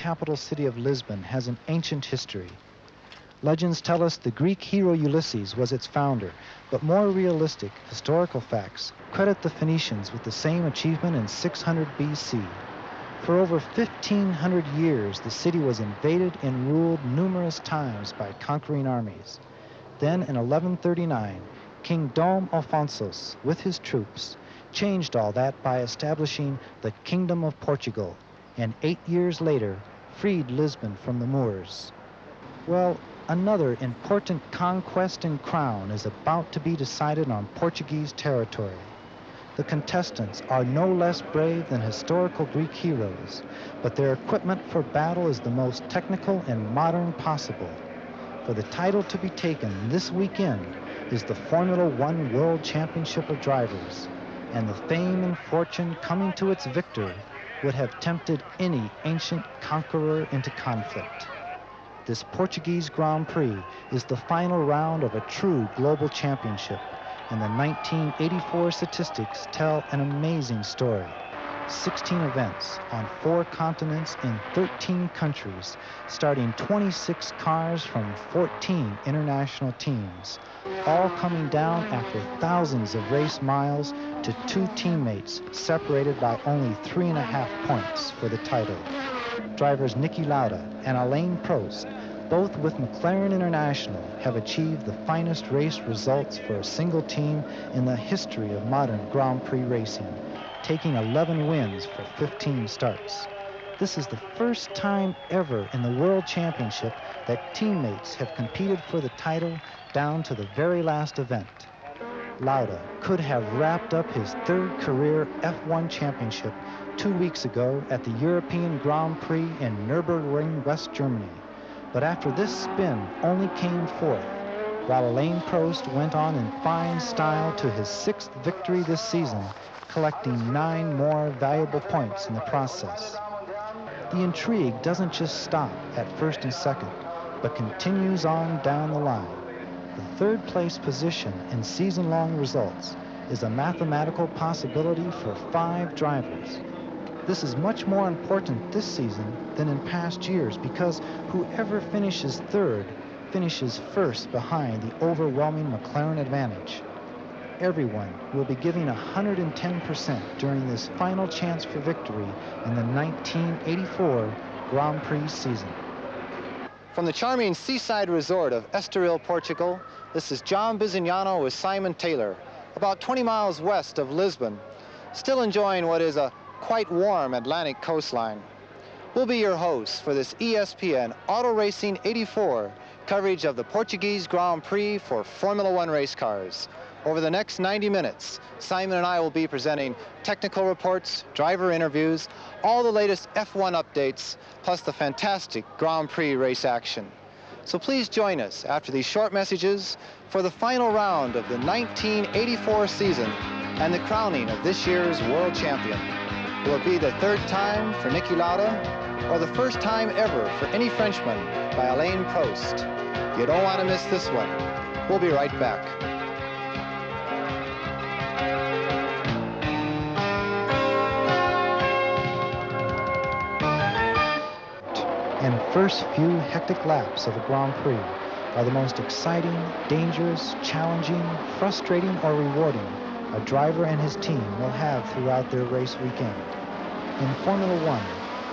capital city of Lisbon has an ancient history. Legends tell us the Greek hero Ulysses was its founder, but more realistic historical facts credit the Phoenicians with the same achievement in 600 BC. For over 1,500 years, the city was invaded and ruled numerous times by conquering armies. Then in 1139, King Dom Alfonsos, with his troops, changed all that by establishing the Kingdom of Portugal, and 8 years later, freed Lisbon from the Moors. Well, another important conquest and crown is about to be decided on Portuguese territory. The contestants are no less brave than historical Greek heroes, but their equipment for battle is the most technical and modern possible. For the title to be taken this weekend is the Formula One World Championship of Drivers, and the fame and fortune coming to its victor would have tempted any ancient conqueror into conflict. This Portuguese Grand Prix is the final round of a true global championship, and the 1984 statistics tell an amazing story. 16 events on 4 continents in 13 countries, starting 26 cars from 14 international teams, all coming down after thousands of race miles to 2 teammates separated by only 3.5 points for the title. Drivers Niki Lauda and Alain Prost, both with McLaren International, have achieved the finest race results for a single team in the history of modern Grand Prix racing, taking 11 wins for 15 starts. This is the first time ever in the World Championship that teammates have competed for the title down to the very last event. Lauda could have wrapped up his 3rd career F1 championship 2 weeks ago at the European Grand Prix in Nürburgring, West Germany. But after this spin only came 4th, while Alain Prost went on in fine style to his 6th victory this season, collecting 9 more valuable points in the process. The intrigue doesn't just stop at 1st and 2nd, but continues on down the line. The 3rd place position in season-long results is a mathematical possibility for 5 drivers. This is much more important this season than in past years because whoever finishes 3rd finishes 1st behind the overwhelming McLaren advantage. Everyone will be giving 110% during this final chance for victory in the 1984 Grand Prix season. From the charming seaside resort of Estoril, Portugal, this is John Bizignano with Simon Taylor, about 20 miles west of Lisbon, still enjoying what is a quite warm Atlantic coastline. We'll be your hosts for this ESPN Auto Racing 84 coverage of the Portuguese Grand Prix for Formula One race cars. Over the next 90 minutes, Simon and I will be presenting technical reports, driver interviews, all the latest F1 updates, plus the fantastic Grand Prix race action. So please join us after these short messages for the final round of the 1984 season and the crowning of this year's world champion. Will it be the 3rd time for Niki Lauda, or the 1st time ever for any Frenchman by Alain Prost? You don't want to miss this one. We'll be right back. And first few hectic laps of a Grand Prix are the most exciting, dangerous, challenging, frustrating, or rewarding a driver and his team will have throughout their race weekend. In Formula One,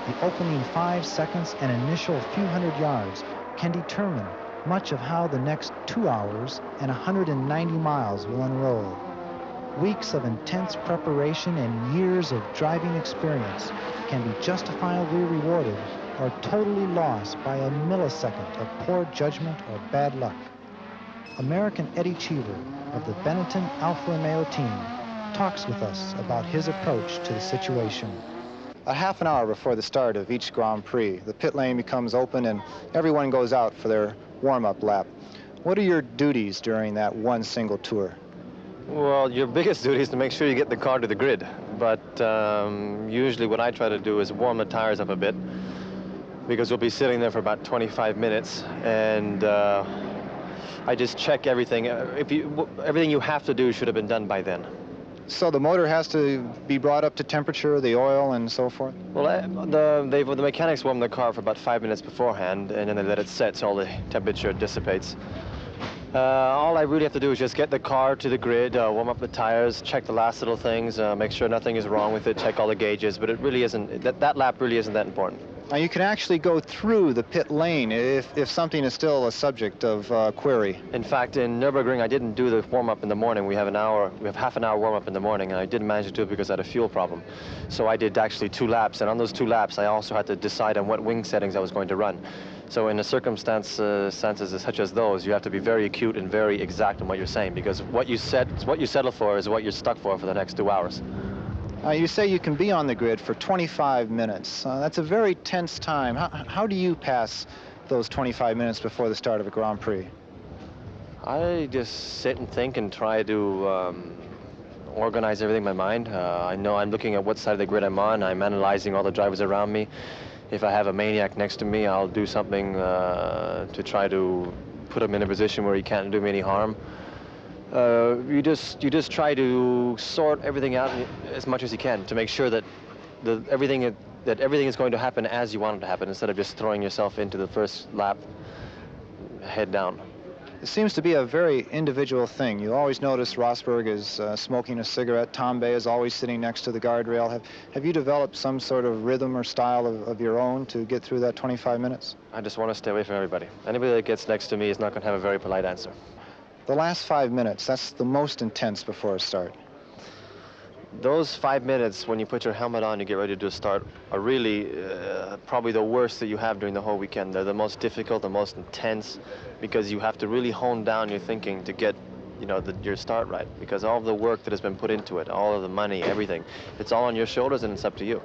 the opening 5 seconds and initial few hundred yards can determine much of how the next 2 hours and 190 miles will unroll. Weeks of intense preparation and years of driving experience can be justifiably rewarded or totally lost by a millisecond of poor judgment or bad luck. American Eddie Cheever of the Benetton Alfa Romeo team talks with us about his approach to the situation. A half an hour before the start of each Grand Prix, the pit lane becomes open and everyone goes out for their warm-up lap. What are your duties during that one single tour? Well, your biggest duty is to make sure you get the car to the grid. But usually what I try to do is warm the tires up a bit, because we'll be sitting there for about 25 minutes, and I just check everything. Everything you have to do should have been done by then. So the motor has to be brought up to temperature, the oil and so forth? Well, the mechanics warm the car for about 5 minutes beforehand, and then they let it set so all the temperature dissipates. All I really have to do is just get the car to the grid, warm up the tires, check the last little things, make sure nothing is wrong with it, check all the gauges, but it really isn't, that lap really isn't that important. Now, you can actually go through the pit lane if something is still a subject of query. In fact, in Nürburgring, I didn't do the warm-up in the morning. We have half an hour warm-up in the morning, and I didn't manage to do it because I had a fuel problem. So I did actually 2 laps, and on those 2 laps, I also had to decide on what wing settings I was going to run. So in the circumstances such as those, you have to be very acute and very exact in what you're saying, because what you settle for is what you're stuck for the next 2 hours. You say you can be on the grid for 25 minutes. That's a very tense time. How do you pass those 25 minutes before the start of a Grand Prix? I just sit and think and try to organize everything in my mind. I know I'm looking at what side of the grid I'm on. I'm analyzing all the drivers around me. If I have a maniac next to me, I'll do something to try to put him in a position where he can't do me any harm. You just try to sort everything out as much as you can to make sure that everything is going to happen as you want it to happen, instead of just throwing yourself into the first lap head down. It seems to be a very individual thing. You always notice Rosberg is smoking a cigarette. Tom Bay is always sitting next to the guardrail. Have you developed some sort of rhythm or style of your own to get through that 25 minutes? I just want to stay away from everybody. Anybody that gets next to me is not going to have a very polite answer. The last 5 minutes, that's the most intense before a start. Those 5 minutes when you put your helmet on, you get ready to do a start, are really probably the worst that you have during the whole weekend. They're the most difficult, the most intense, because you have to really hone down your thinking to get, your start right. Because all of the work that has been put into it, all of the money, everything, it's all on your shoulders, and it's up to you.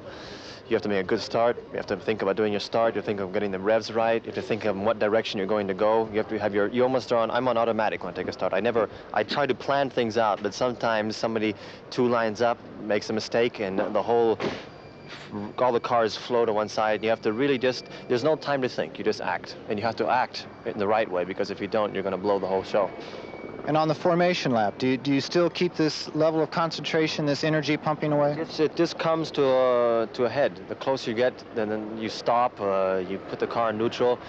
You have to make a good start. You have to think about doing your start. You have to think of getting the revs right. You have to think of what direction you're going to go. You have to have I'm on automatic when I take a start. I try to plan things out, but sometimes somebody 2 lines up makes a mistake, and all the cars flow to one side. And you have to really there's no time to think. You just act, and you have to act in the right way, because if you don't, you're going to blow the whole show. And on the formation lap, do you still keep this level of concentration, this energy pumping away? It just comes to a head. The closer you get, then you stop, you put the car in neutral,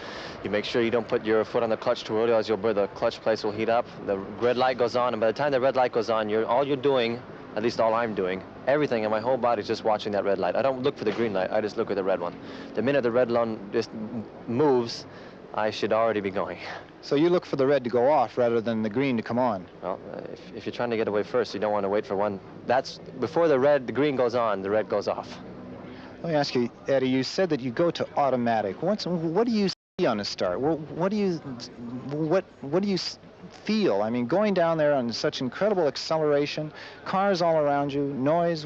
you make sure you don't put your foot on the clutch too early, or else the clutch place will heat up. The red light goes on, and by the time the red light goes on, all you're doing, at least all I'm doing, everything in my whole body is just watching that red light. I don't look for the green light, I just look at the red one. The minute the red one just moves, I should already be going. So you look for the red to go off rather than the green to come on? Well, if you're trying to get away first, you don't want to wait for one. That's before the green goes on, the red goes off. Let me ask you, Eddie, you said that you go to automatic. What do you see on a start? What do you feel? I mean, going down there on such incredible acceleration, cars all around you, noise,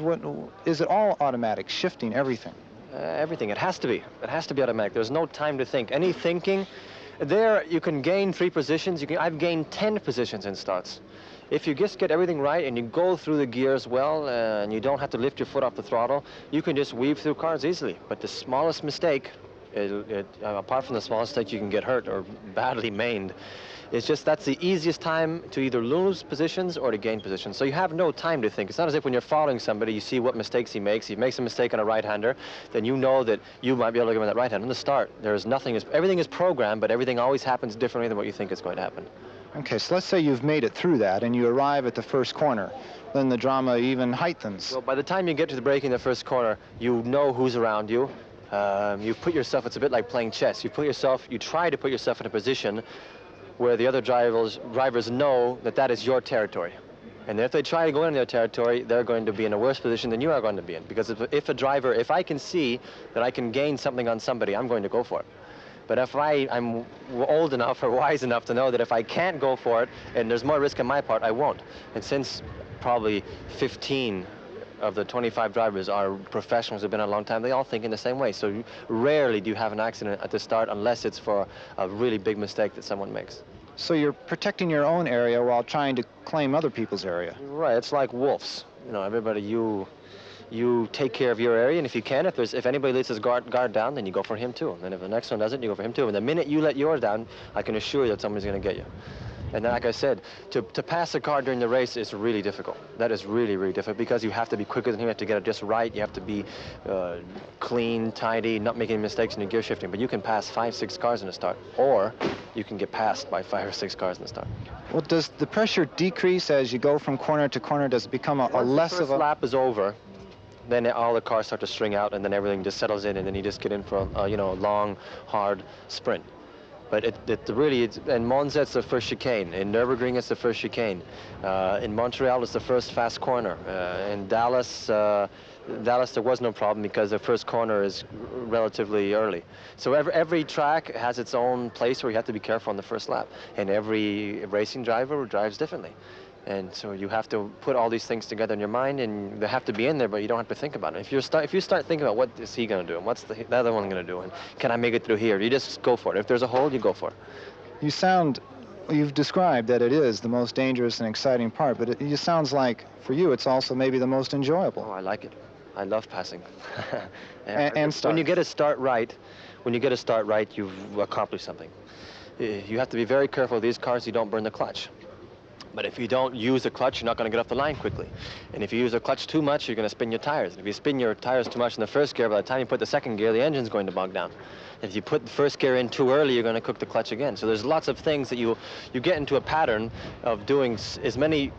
is it all automatic, shifting, everything? Everything. It has to be. It has to be automatic. There's no time to think. Any thinking, there you can gain 3 positions. I've gained 10 positions in starts. If you just get everything right and you go through the gears well, and you don't have to lift your foot off the throttle, you can just weave through cars easily. But the smallest mistake, apart from the smallest mistake, you can get hurt or badly maimed. It's just that's the easiest time to either lose positions or to gain positions. So you have no time to think. It's not as if when you're following somebody, you see what mistakes he makes. He makes a mistake on a right-hander, then you know that you might be able to give him that right hand. In the start, everything is programmed, but everything always happens differently than what you think is going to happen. Okay, so let's say you've made it through that and you arrive at the first corner. Then the drama even heightens. Well, by the time you get to the braking in the first corner, you know who's around you. You put yourself, it's a bit like playing chess. You try to put yourself in a position where the other drivers know that is your territory. And if they try to go into their territory, they're going to be in a worse position than you are going to be in. Because if I can see that I can gain something on somebody, I'm going to go for it. But if I'm old enough or wise enough to know that if I can't go for it and there's more risk on my part, I won't. And since probably 15 of the 25 drivers are professionals who've been on a long time, they all think in the same way. So rarely do you have an accident at the start unless it's for a really big mistake that someone makes. So you're protecting your own area while trying to claim other people's area. Right, it's like wolves. Everybody, you take care of your area, and if you can, if anybody lets his guard down, then you go for him too. And then if the next one doesn't, you go for him too. And the minute you let yours down, I can assure you that somebody's going to get you. And then, like I said, to pass a car during the race is really difficult. That is really, really difficult because you have to be quicker than him. You have to get it just right. You have to be clean, tidy, not making mistakes in your gear shifting. But you can pass 5, 6 cars in the start, or you can get passed by 5 or 6 cars in the start. Well, does the pressure decrease as you go from corner to corner? Does it become a less Once the of a... lap is over, then all the cars start to string out, and then everything just settles in, and then you just get in for a long, hard sprint. But in Monza, it's the first chicane. In Nürburgring, it's the first chicane. In Montreal, it's the first fast corner. In Dallas, there was no problem because the first corner is relatively early. So every track has its own place where you have to be careful on the first lap. And every racing driver drives differently. And so you have to put all these things together in your mind, and they have to be in there, but you don't have to think about it. If you start thinking about what is he going to do, and what's the other one going to do, and can I make it through here, you just go for it. If there's a hole, you go for it. You've described that it is the most dangerous and exciting part, but it just sounds like, for you, it's also maybe the most enjoyable. Oh, I like it. I love passing. and when you get a start right, you've accomplished something. You have to be very careful with these cars you don't burn the clutch. But if you don't use the clutch, you're not going to get off the line quickly. And if you use the clutch too much, you're going to spin your tires. If you spin your tires too much in the first gear, by the time you put the second gear, the engine's going to bog down. If you put the first gear in too early, you're going to cook the clutch again. So there's lots of things that you get into a pattern of doing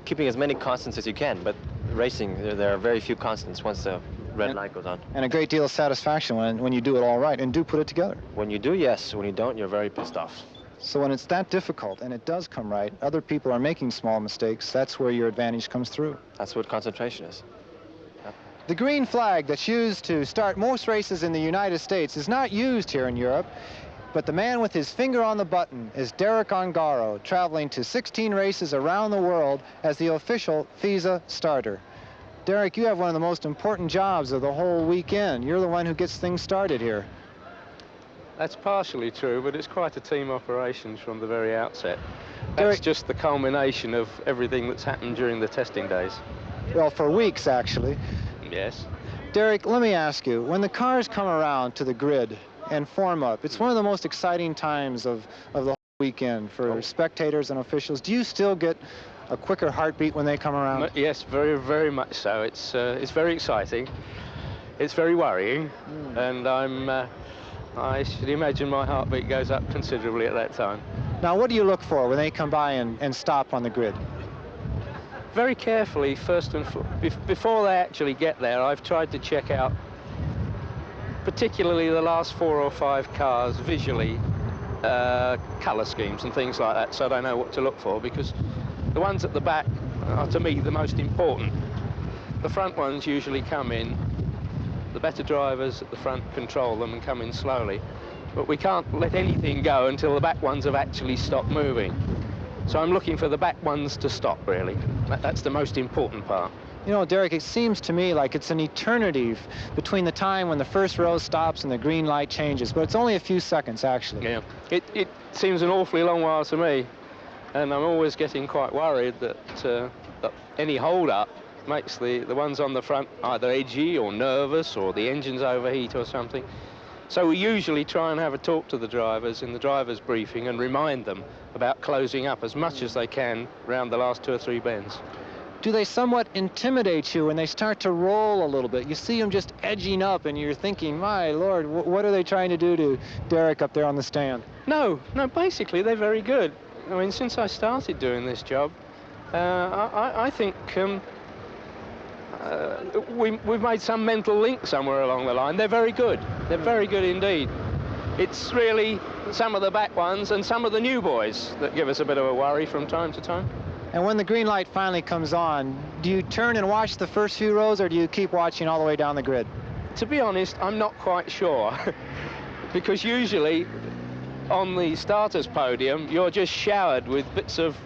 keeping as many constants as you can. But racing, there are very few constants once the red light goes on. And a great deal of satisfaction when you do it all right and do put it together. When you do, yes. When you don't, you're very pissed off. So when it's that difficult and it does come right, other people are making small mistakes, that's where your advantage comes through. That's what concentration is. Yep. The green flag that's used to start most races in the United States is not used here in Europe, but the man with his finger on the button is Derek Ongaro, traveling to 16 races around the world as the official FISA starter. Derek, you have one of the most important jobs of the whole weekend. You're the one who gets things started here. That's partially true, but it's quite a team operation from the very outset. Derek, That's just the culmination of everything that's happened during the testing days. Well, for weeks, actually. Yes. Derek, let me ask you, when the cars come around to the grid and form up, it's one of the most exciting times of the whole weekend for spectators and officials. Do you still get a quicker heartbeat when they come around? Yes, very, very much so. It's very exciting. It's very worrying, and I should imagine my heartbeat goes up considerably at that time. Now, what do you look for when they come by and stop on the grid? Very carefully, before they actually get there, I've tried to check out particularly the last 4 or 5 cars visually, colour schemes and things like that, so I know what to look for, because the ones at the back are, to me, the most important. The front ones usually come in. The better drivers at the front control them and come in slowly. But we can't let anything go until the back ones have actually stopped moving. So I'm looking for the back ones to stop, really. That's the most important part. You know, Derek, it seems to me like it's an eternity between the time when the first row stops and the green light changes, but it's only a few seconds, actually. Yeah, it seems an awfully long while to me, and I'm always getting quite worried that any hold-up makes the ones on the front either edgy or nervous, or the engines overheat or something. So we usually try and have a talk to the drivers in the driver's briefing and remind them about closing up as much as they can around the last 2 or 3 bends. Do they somewhat intimidate you when they start to roll a little bit? You see them just edging up and you're thinking, my Lord, what are they trying to do to Derek up there on the stand? No, basically they're very good. I mean, since I started doing this job, I think we've made some mental link somewhere along the line. They're very good. They're very good indeed. It's really some of the back ones and some of the new boys that give us a bit of a worry from time to time. And when the green light finally comes on, do you turn and watch the first few rows, or do you keep watching all the way down the grid? To be honest, I'm not quite sure. Because usually on the starters podium, you're just showered with bits of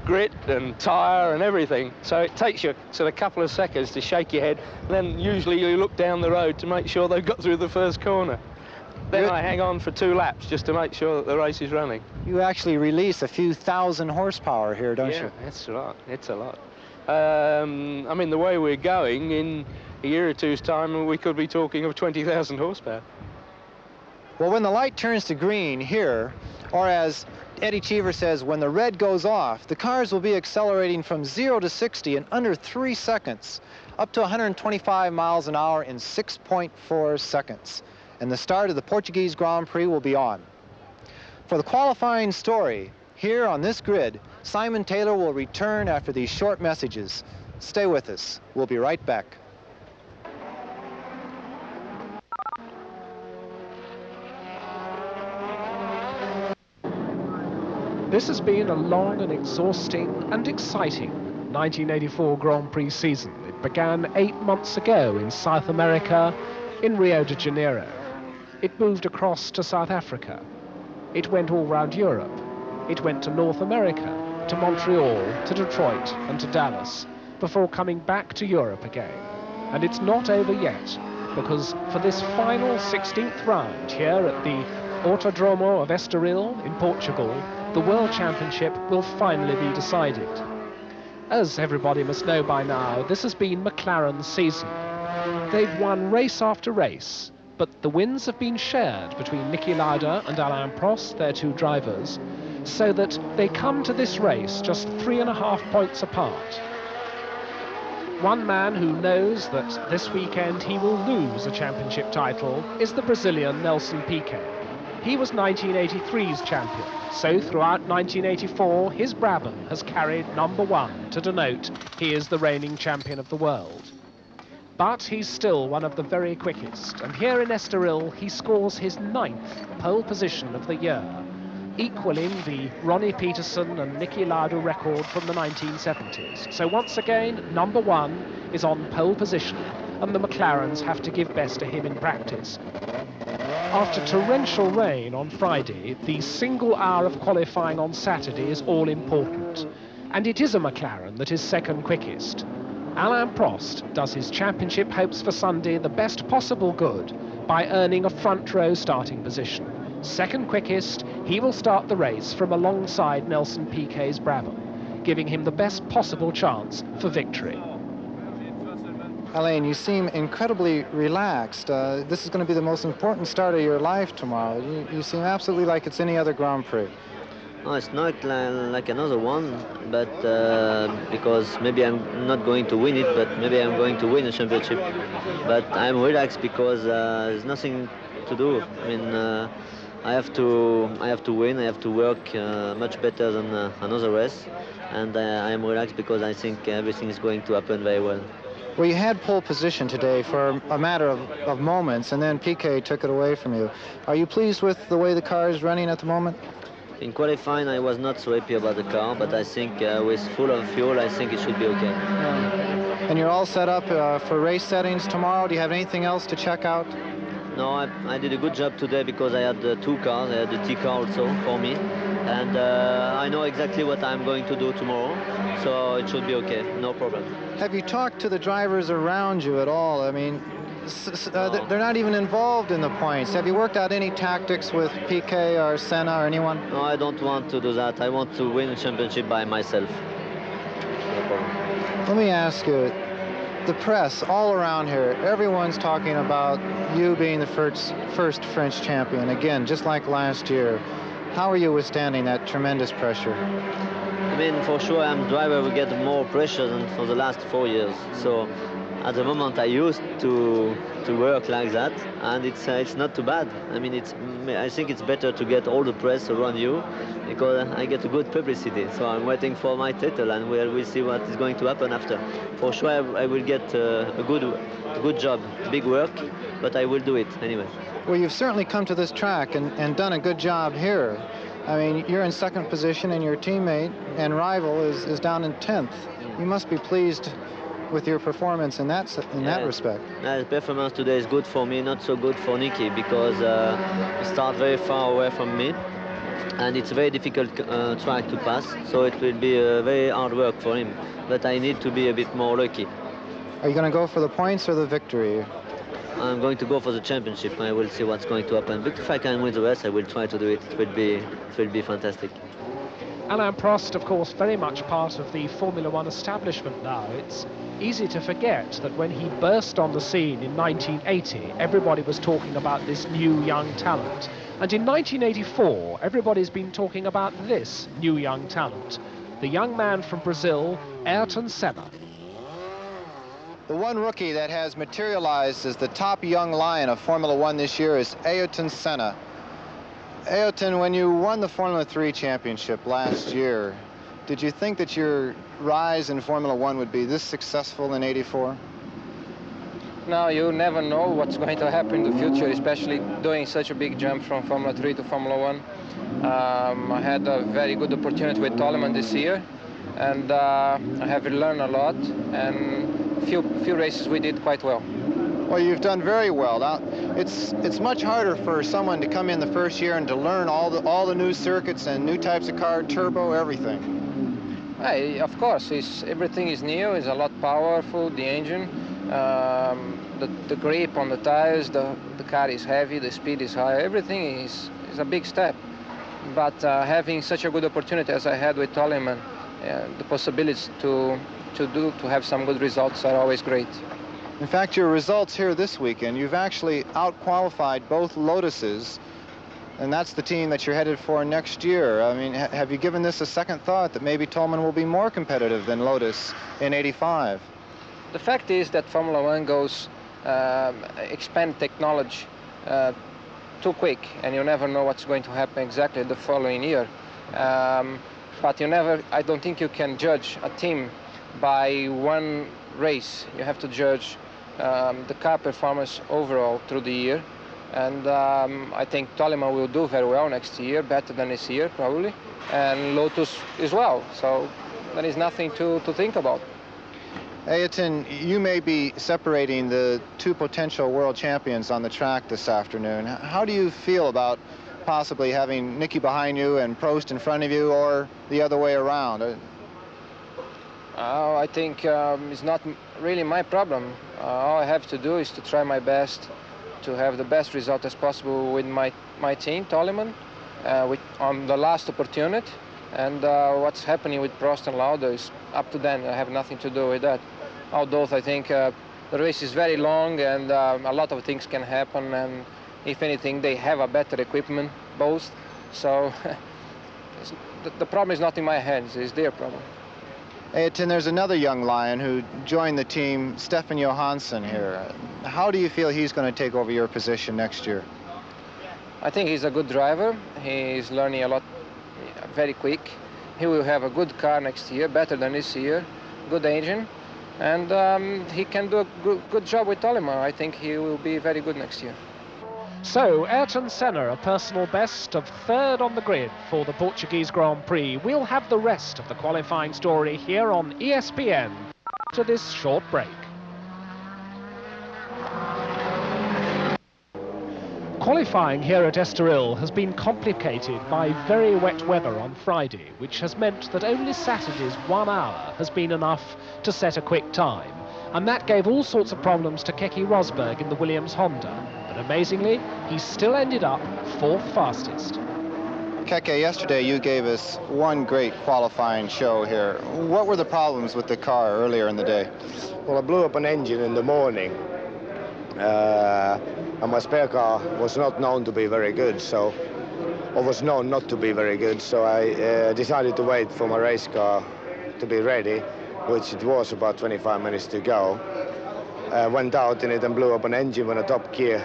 grit and tyre and everything. So it takes you sort of a couple of seconds to shake your head. Then usually you look down the road to make sure they've got through the first corner. Then I hang on for 2 laps just to make sure that the race is running. You actually release a few thousand horsepower here, don't you? Yeah, it's a lot. It's a lot. I mean, the way we're going, in a year or two's time, we could be talking of 20,000 horsepower. Well, when the light turns to green here, Or as Eddie Cheever says, when the red goes off, the cars will be accelerating from 0 to 60 in under 3 seconds, up to 125 miles an hour in 6.4 seconds. And the start of the Portuguese Grand Prix will be on. For the qualifying story, here on this grid, Simon Taylor will return after these short messages. Stay with us. We'll be right back. This has been a long and exhausting and exciting 1984 Grand Prix season. It began 8 months ago in South America, in Rio de Janeiro. It moved across to South Africa. It went all round Europe. It went to North America, to Montreal, to Detroit and to Dallas, before coming back to Europe again. And it's not over yet, because for this final 16th round here at the Autodromo of Estoril in Portugal, the World Championship will finally be decided. As everybody must know by now, this has been McLaren's season. They've won race after race, but the wins have been shared between Niki Lauda and Alain Prost, their two drivers, so that they come to this race just 3.5 points apart. One man who knows that this weekend he will lose a championship title is the Brazilian Nelson Piquet. He was 1983's champion, so throughout 1984 his Brabham has carried #1 to denote he is the reigning champion of the world. But he's still one of the very quickest, and here in Estoril he scores his 9th pole position of the year, equaling the Ronnie Peterson and Niki Lauda record from the 1970s. So once again, #1 is on pole position, and the McLarens have to give best to him in practice. After torrential rain on Friday, the single hour of qualifying on Saturday is all important, and it is a McLaren that is second quickest. Alain Prost does his championship hopes for Sunday the best possible good by earning a front row starting position. Second quickest, he will start the race from alongside Nelson Piquet's Brabham, giving him the best possible chance for victory. Alain, you seem incredibly relaxed. This is going to be the most important start of your life tomorrow. You seem absolutely like it's any other Grand Prix. No, it's not like another one, but because maybe I'm not going to win it, but maybe I'm going to win a championship. But I'm relaxed because there's nothing to do. I mean, I have to win. I have to work much better than another race, and I am relaxed because I think everything is going to happen very well. Well, you had pole position today for a matter of moments, and then Piquet took it away from you. Are you pleased with the way the car is running at the moment? In qualifying, I was not so happy about the car, but I think with full of fuel, I think it should be okay. And you're all set up for race settings tomorrow? Do you have anything else to check out? No, I did a good job today because I had 2 cars. I had the T car also for me, and I know exactly what I'm going to do tomorrow, so it should be okay, no problem. Have you talked to the drivers around you at all? I mean, they're not even involved in the points. Have you worked out any tactics with Piquet or Senna or anyone? No, I don't want to do that. I want to win the championship by myself. No problem. Let me ask you, the press all around here, everyone's talking about you being the first French champion, again, just like last year. How are you withstanding that tremendous pressure? I mean, for sure, I'm a driver who get more pressure than for the last 4 years. So at the moment, I used to work like that, and it's not too bad. I mean, I think it's better to get all the press around you because I get a good publicity. So I'm waiting for my title, and we'll see what is going to happen after. For sure, I will get a good job, big work, but I will do it anyway. Well, you've certainly come to this track and done a good job here. I mean, you're in second position, and your teammate and rival is down in 10th. You must be pleased with your performance in that respect. The performance today is good for me, not so good for Niki, because he starts very far away from me, and it's a very difficult track to pass, so it will be very hard work for him. But I need to be a bit more lucky. Are you going to go for the points or the victory? I'm going to go for the championship. I will see what's going to happen. But if I can win the race, I will try to do it. It will be fantastic. Alain Prost, of course, very much part of the Formula One establishment now. It's easy to forget that when he burst on the scene in 1980, everybody was talking about this new young talent. And in 1984, everybody's been talking about this new young talent, the young man from Brazil, Ayrton Senna. The one rookie that has materialized as the top young lion of Formula One this year is Ayrton Senna. Ayrton, when you won the Formula 3 championship last year, did you think that your rise in Formula One would be this successful in '84? No, you never know what's going to happen in the future, especially doing such a big jump from Formula 3 to Formula 1. I had a very good opportunity with Toleman this year, and I have learned a lot, and few races we did quite well. Well, you've done very well. Now, it's much harder for someone to come in the first year and to learn all the new circuits and new types of car, turbo, everything. Hey, of course, everything is new. It's a lot powerful. The engine, the grip on the tires, the car is heavy, the speed is high. Everything is a big step. But having such a good opportunity as I had with Toleman, the possibilities to have some good results are always great. In fact, your results here this weekend, you've actually out-qualified both Lotuses, and that's the team that you're headed for next year. I mean, have you given this a second thought, that maybe Toleman will be more competitive than Lotus in '85? The fact is that Formula One goes expand technology too quick, and you never know what's going to happen exactly the following year. But I don't think you can judge a team by one race. You have to judge the car performance overall through the year. And I think Toleman will do very well next year, better than this year probably, and Lotus as well. So there is nothing to think about. Ayrton, you may be separating the two potential world champions on the track this afternoon. How do you feel about possibly having Nicky behind you and Prost in front of you, or the other way around? I think it's not really my problem. All I have to do is to try my best to have the best result as possible with my team, Toleman, on the last opportunity. And what's happening with Prost and Lauda is up to them. I have nothing to do with that. Although I think the race is very long, and a lot of things can happen, and if anything, they have a better equipment, both. So the problem is not in my hands, it's their problem. Ayrton, there's another young lion who joined the team, Stefan Johansson here. How do you feel he's going to take over your position next year? I think he's a good driver. He's learning a lot very quick. He will have a good car next year, better than this year, good engine, and he can do a good job with Toleman. I think he will be very good next year. So, Ayrton Senna, a personal best of third on the grid for the Portuguese Grand Prix. We'll have the rest of the qualifying story here on ESPN after this short break. Qualifying here at Estoril has been complicated by very wet weather on Friday, which has meant that only Saturday's 1 hour has been enough to set a quick time. And that gave all sorts of problems to Keke Rosberg in the Williams Honda. But amazingly, he still ended up fourth fastest. Keke, yesterday you gave us one great qualifying show here. What were the problems with the car earlier in the day? Well, I blew up an engine in the morning. And my spare car was not known to be very good, or was known not to be very good, so I decided to wait for my race car to be ready, which it was about 25 minutes to go. Went out in it and blew up an engine when a top gear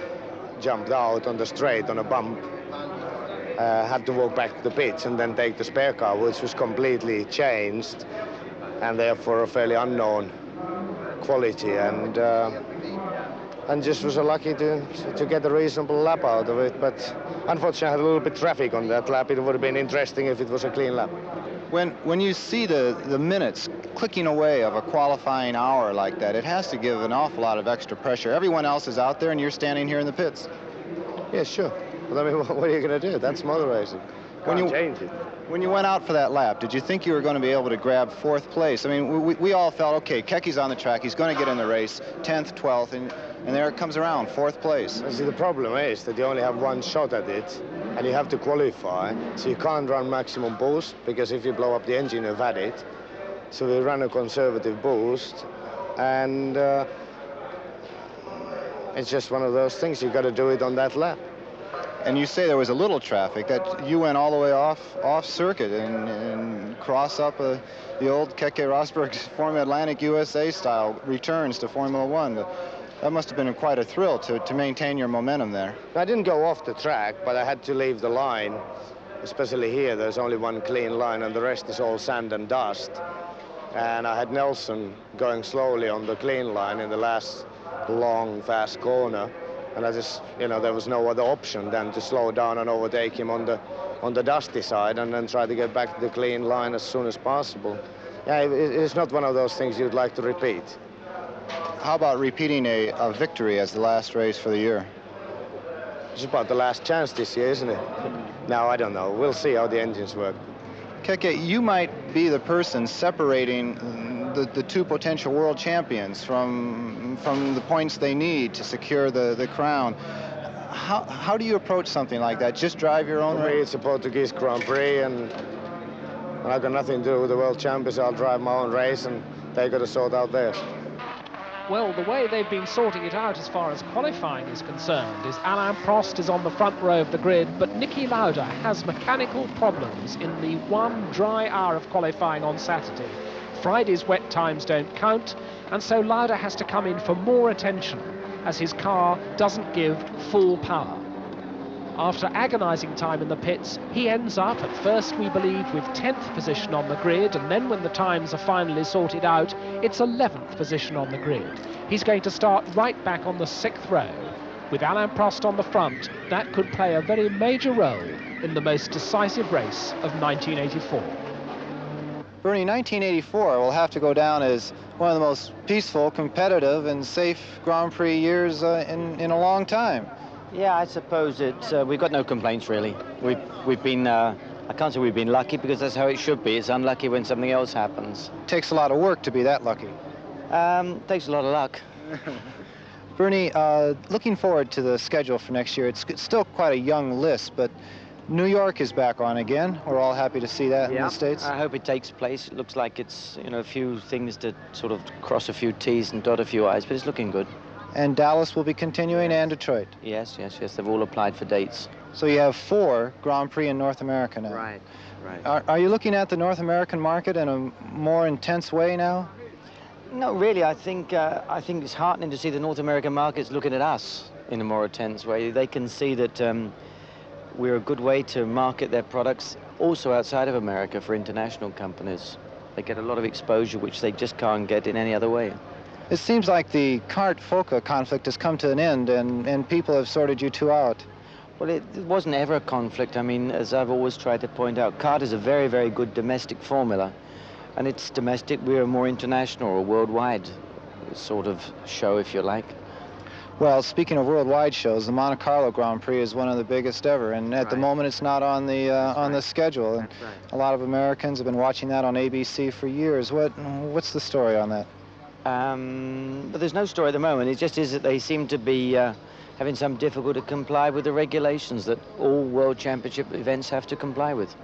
jumped out on the straight on a bump. Had to walk back to the pits and then take the spare car, which was completely changed and therefore a fairly unknown quality, and just was lucky to get a reasonable lap out of it. But unfortunately I had a little bit of traffic on that lap. It would have been interesting if it was a clean lap. When you see the minutes clicking away of a qualifying hour like that, it has to give an awful lot of extra pressure. Everyone else is out there and you're standing here in the pits. Yeah, sure. But I mean, what are you going to do? That's motor racing. Can't change it. When you went out for that lap, did you think you were going to be able to grab fourth place? I mean, we all felt, okay, Keke's on the track, he's going to get in the race, 10th, 12th, and there it comes around, fourth place. See, the problem is that you only have one shot at it, and you have to qualify, so you can't run maximum boost, because if you blow up the engine, you've had it. So we run a conservative boost, and it's just one of those things. You got to do it on that lap. And you say there was a little traffic, that you went all the way off circuit and cross up the old Keke Rosberg Formula Atlantic USA style returns to Formula One. That must have been quite a thrill to maintain your momentum there. I didn't go off the track, but I had to leave the line. Especially here, there's only one clean line and the rest is all sand and dust. And I had Nelson going slowly on the clean line in the last long, fast corner. And I just, there was no other option than to slow down and overtake him on the dusty side and then try to get back to the clean line as soon as possible. Yeah, it's not one of those things you'd like to repeat. How about repeating a victory as the last race for the year? It's about the last chance this year, isn't it? No, I don't know. We'll see how the engines work. Keke, you might be the person separating the two potential world champions from the points they need to secure the crown. How do you approach something like that? Just drive your own race? race? It's a Portuguese Grand Prix, and I've got nothing to do with the world champions. I'll drive my own race, and they got to sort out theirs. Well, the way they've been sorting it out as far as qualifying is concerned is Alain Prost is on the front row of the grid, but Niki Lauda has mechanical problems in the one dry hour of qualifying on Saturday. Friday's wet times don't count, and so Lauda has to come in for more attention as his car doesn't give full power. After agonising time in the pits, he ends up at first, we believe, with 10th position on the grid, and then when the times are finally sorted out, it's 11th position on the grid. He's going to start right back on the 6th row. With Alain Prost on the front, that could play a very major role in the most decisive race of 1984. Bernie, 1984 will have to go down as one of the most peaceful, competitive, and safe Grand Prix years in a long time. Yeah, I suppose we've got no complaints, really. We've been, I can't say we've been lucky because that's how it should be. It's unlucky when something else happens. Takes a lot of work to be that lucky. Takes a lot of luck. Bernie, looking forward to the schedule for next year. It's still quite a young list, but New York is back on again. We're all happy to see that in the States. I hope it takes place. It looks like it's, a few things to sort of cross a few T's and dot a few I's, but it's looking good. And Dallas will be continuing, and Detroit. Yes. They've all applied for dates. So you have 4 Grand Prix in North America now. Right. Are you looking at the North American market in a more intense way now? No, really. I think it's heartening to see the North American markets looking at us in a more intense way. They can see that we're a good way to market their products also outside of America for international companies. They get a lot of exposure which they just can't get in any other way. It seems like the CART-FOCA conflict has come to an end, and people have sorted you two out. Well, it wasn't ever a conflict. I mean, as I've always tried to point out, CART is a very, very good domestic formula. And it's domestic, we're a more international or worldwide sort of show, if you like. Well, speaking of worldwide shows, the Monte Carlo Grand Prix is one of the biggest ever, and at the moment it's not on the schedule. And a lot of Americans have been watching that on ABC for years. What's the story on that? But there's no story at the moment. It just is that they seem to be having some difficulty to comply with the regulations that all World Championship events have to comply with.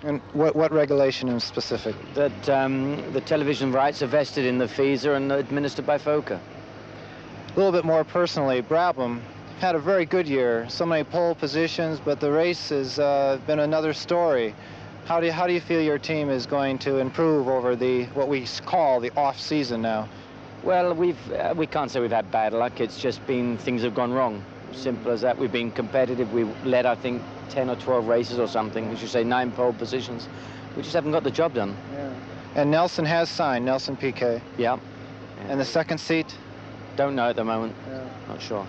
And what regulation in specific? That the television rights are vested in the FISA and administered by FOCA. A little bit more personally, Brabham had a very good year. So many pole positions, but the race has been another story. How do you feel your team is going to improve over what we call the off-season now? Well, we can't say we've had bad luck. It's just been things have gone wrong. Simple as that. We've been competitive. We led, I think, 10 or 12 races or something. We should say 9 pole positions. We just haven't got the job done. Yeah. And Nelson has signed, Nelson Piquet. Yeah. And the second seat? Don't know at the moment. Yeah. Not sure.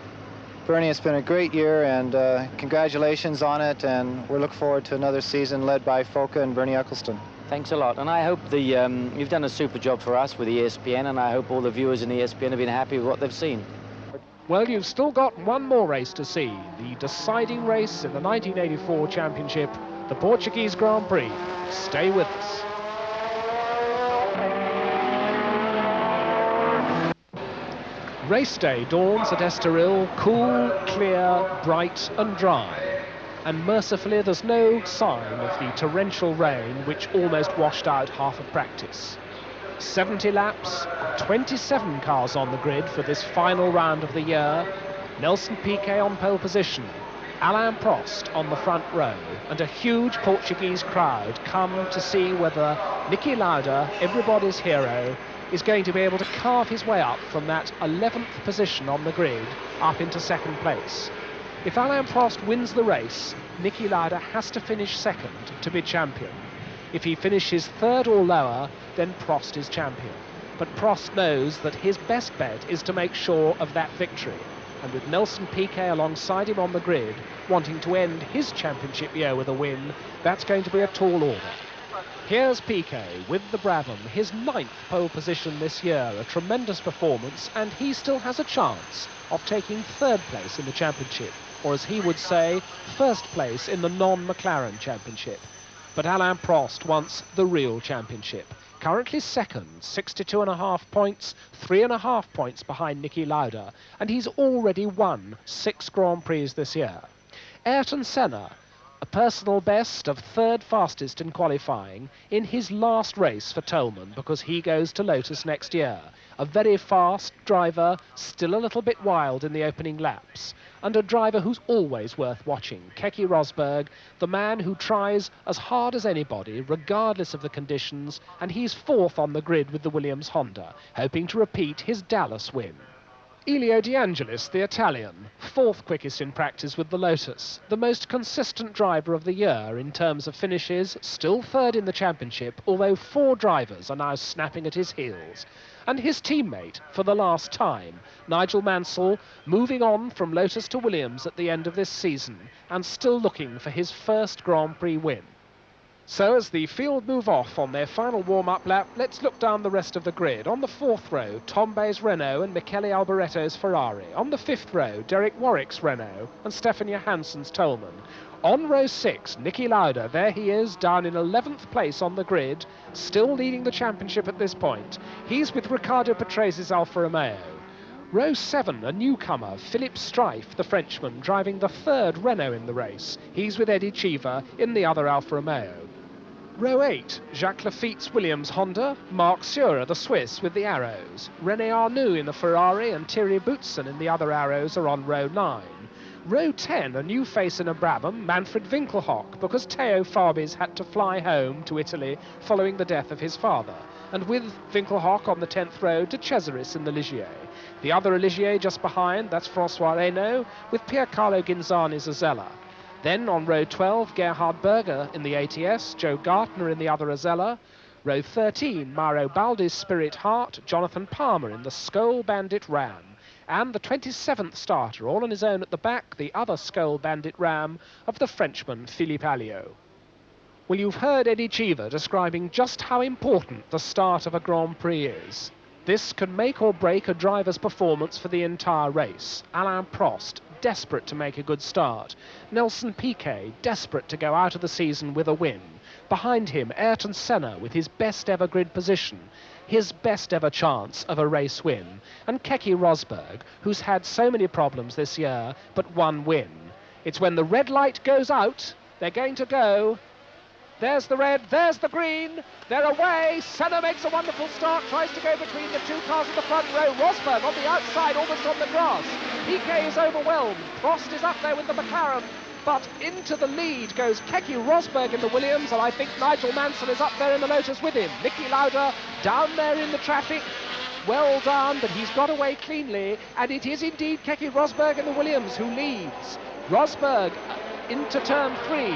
Bernie, it's been a great year, and congratulations on it, and we look forward to another season led by FOCA and Bernie Eccleston. Thanks a lot, and I hope you've done a super job for us with ESPN, and I hope all the viewers in ESPN have been happy with what they've seen. Well, you've still got one more race to see, the deciding race in the 1984 championship, the Portuguese Grand Prix. Stay with us. Race day dawns at Estoril, cool, clear, bright and dry. And mercifully there's no sign of the torrential rain which almost washed out half of practice. 70 laps, 27 cars on the grid for this final round of the year. Nelson Piquet on pole position. Alain Prost on the front row, and a huge Portuguese crowd come to see whether Niki Lauda, everybody's hero, is going to be able to carve his way up from that 11th position on the grid up into second place. If Alain Prost wins the race, Niki Lauda has to finish second to be champion. If he finishes third or lower, then Prost is champion. But Prost knows that his best bet is to make sure of that victory. And with Nelson Piquet alongside him on the grid, wanting to end his championship year with a win, that's going to be a tall order. Here's Piquet with the Brabham, his 9th pole position this year, a tremendous performance, and he still has a chance of taking third place in the championship, or as he would say, first place in the non-McLaren championship. But Alain Prost wants the real championship. Currently second, 62.5 points, 3.5 points behind Niki Lauda, and he's already won 6 Grand Prix this year. Ayrton Senna, a personal best of third fastest in qualifying in his last race for Toleman, because he goes to Lotus next year. A very fast driver, still a little bit wild in the opening laps, and a driver who's always worth watching, Keke Rosberg, the man who tries as hard as anybody, regardless of the conditions, and he's 4th on the grid with the Williams Honda, hoping to repeat his Dallas win. Elio De Angelis, the Italian, 4th quickest in practice with the Lotus, the most consistent driver of the year in terms of finishes, still 3rd in the championship, although 4 drivers are now snapping at his heels. And his teammate, for the last time, Nigel Mansell, moving on from Lotus to Williams at the end of this season, and still looking for his first Grand Prix win. So as the field move off on their final warm-up lap, let's look down the rest of the grid. On the 4th row, Tombay's Renault and Michele Alboretto's Ferrari. On the 5th row, Derek Warwick's Renault and Stefan Johansson's Toleman. On row 6, Niki Lauda, there he is, down in 11th place on the grid, still leading the championship at this point. He's with Riccardo Patrese's Alfa Romeo. Row 7, a newcomer, Philippe Streiff, the Frenchman, driving the 3rd Renault in the race. He's with Eddie Cheever in the other Alfa Romeo. Row 8, Jacques Lafitte's Williams Honda, Marc Surer, the Swiss, with the Arrows. René Arnoux in the Ferrari and Thierry Boutsen in the other Arrows are on row 9. Row 10, a new face in a Brabham, Manfred Winkelhock, because Theo Fabi's had to fly home to Italy following the death of his father. And with Winkelhock on the 10th row, De Cesaris in the Ligier. The other Ligier just behind, that's François Reynaud, with Piercarlo Ghinzani's Azella. Then on row 12, Gerhard Berger in the ATS, Joe Gartner in the other Azella. Row 13, Mauro Baldi's Spirit Heart, Jonathan Palmer in the Skoal Bandit Ram. And the 27th starter, all on his own at the back, the other Skoal Bandit Ram of the Frenchman Philippe Alliot. Well, you've heard Eddie Cheever describing just how important the start of a Grand Prix is. This can make or break a driver's performance for the entire race. Alain Prost, desperate to make a good start. Nelson Piquet, desperate to go out of the season with a win. Behind him, Ayrton Senna with his best ever grid position, his best ever chance of a race win. And Keke Rosberg, who's had so many problems this year, but one win. It's when the red light goes out, they're going to go. There's the red, there's the green, they're away. Senna makes a wonderful start, tries to go between the 2 cars in the front row. Rosberg on the outside, almost on the grass. Piquet is overwhelmed. Prost is up there with the McLaren, but into the lead goes Keke Rosberg in the Williams, and I think Nigel Mansell is up there in the Lotus with him. Niki Lauda down there in the traffic. Well done, but he's got away cleanly, and it is indeed Keke Rosberg in the Williams who leads. Rosberg into turn 3.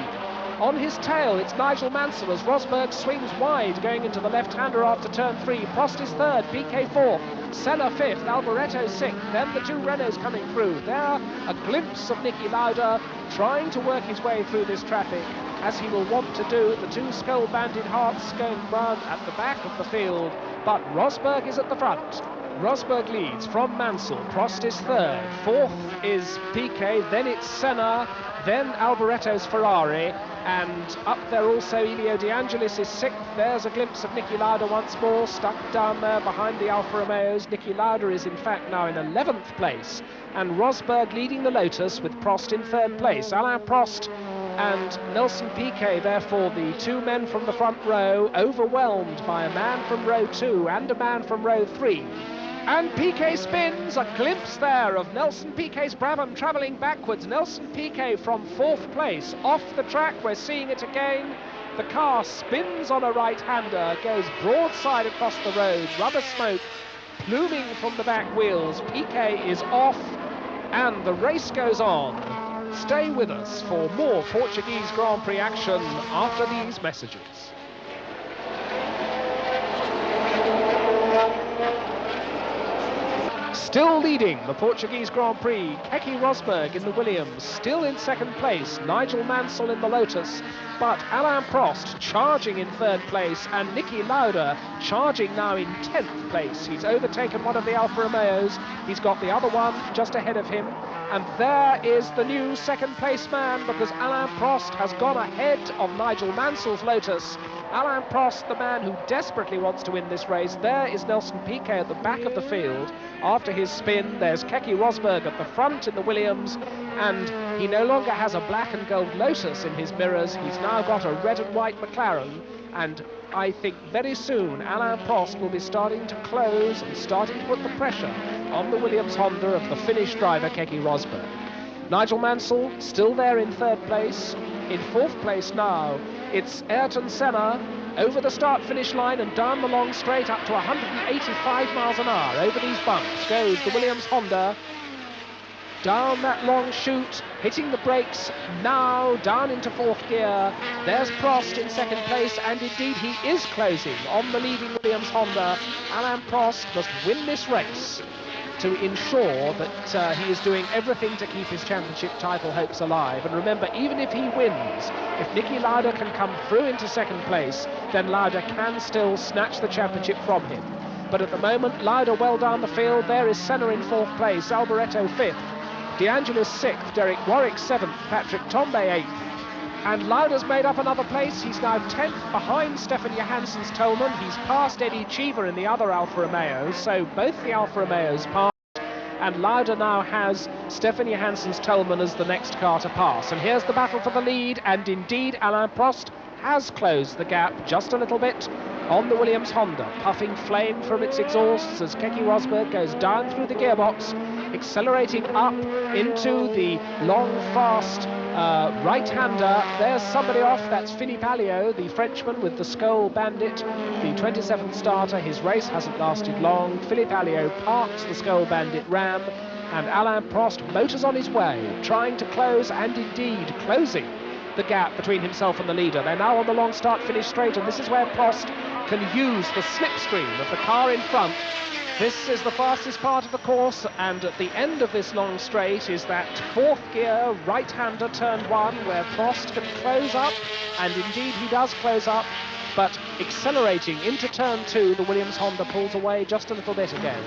On his tail, it's Nigel Mansell as Rosberg swings wide, going into the left-hander after turn 3. Prost is 3rd, Piquet 4th, Senna 5th, Alboretto 6th, then the 2 Renaults coming through. There, a glimpse of Niki Lauda trying to work his way through this traffic, as he will want to do. The 2 Skoal Bandit Hearts going round at the back of the field, but Rosberg is at the front. Rosberg leads from Mansell, Prost is 3rd, 4th is Piquet, then it's Senna, then Alboretto's Ferrari, and up there also Elio De Angelis is 6th. There's a glimpse of Niki Lauda once more, stuck down there behind the Alfa Romeos. Niki Lauda is in fact now in 11th place, and Rosberg leading the Lotus with Prost in 3rd place. Alain Prost and Nelson Piquet, therefore the 2 men from the front row, overwhelmed by a man from row 2 and a man from row 3. And Piquet spins, a glimpse there of Nelson Piquet's Brabham travelling backwards. Nelson Piquet from 4th place, off the track, we're seeing it again. The car spins on a right-hander, goes broadside across the road, rubber smoke pluming from the back wheels. Piquet is off, and the race goes on. Stay with us for more Portuguese Grand Prix action after these messages. Still leading the Portuguese Grand Prix, Keke Rosberg in the Williams, still in 2nd place, Nigel Mansell in the Lotus, but Alain Prost charging in 3rd place, and Niki Lauda charging now in 10th place. He's overtaken one of the Alfa Romeos, he's got the other one just ahead of him, and there is the new 2nd place man, because Alain Prost has gone ahead of Nigel Mansell's Lotus. Alain Prost, the man who desperately wants to win this race. There is Nelson Piquet at the back of the field. After his spin, there's Keke Rosberg at the front in the Williams, and he no longer has a black and gold Lotus in his mirrors. He's now got a red and white McLaren, and I think very soon Alain Prost will be starting to close and starting to put the pressure on the Williams Honda of the Finnish driver Keke Rosberg. Nigel Mansell still there in 3rd place. In 4th place now, it's Ayrton Senna over the start-finish line and down the long straight up to 185 miles an hour. Over these bumps goes the Williams Honda. Down that long chute, hitting the brakes, now down into 4th gear. There's Prost in 2nd place, and indeed he is closing on the leading Williams Honda. Alain Prost must win this race to ensure that he is doing everything to keep his championship title hopes alive. And remember, even if he wins, if Niki Lauda can come through into 2nd place, then Lauda can still snatch the championship from him. But at the moment, Lauda well down the field. There is Senna in 4th place, Alboreto 5th, De Angelis 6th, Derek Warwick 7th, Patrick Tombe 8th. And Lauda's made up another place. He's now 10th behind Stefan Johansson's Tolman. He's passed Eddie Cheever in the other Alfa Romeos, so both the Alfa Romeos passed. And Lauda now has Stefan Johansson's Tolman as the next car to pass. And here's the battle for the lead, and indeed Alain Prost has closed the gap just a little bit on the Williams Honda, puffing flame from its exhausts as Keke Rosberg goes down through the gearbox, accelerating up into the long, fast right-hander. There's somebody off, that's Philippe Alliot, the Frenchman with the Skoll Bandit, the 27th starter. His race hasn't lasted long. Philippe Alliot parks the Skoll Bandit Ram, and Alain Prost motors on his way, trying to close, and indeed closing the gap between himself and the leader. They're now on the long start-finish straight, and this is where Prost can use the slipstream of the car in front. This is the fastest part of the course, and at the end of this long straight is that 4th gear right-hander turn 1 where Prost can close up, and indeed he does close up, but accelerating into turn 2, the Williams Honda pulls away just a little bit again.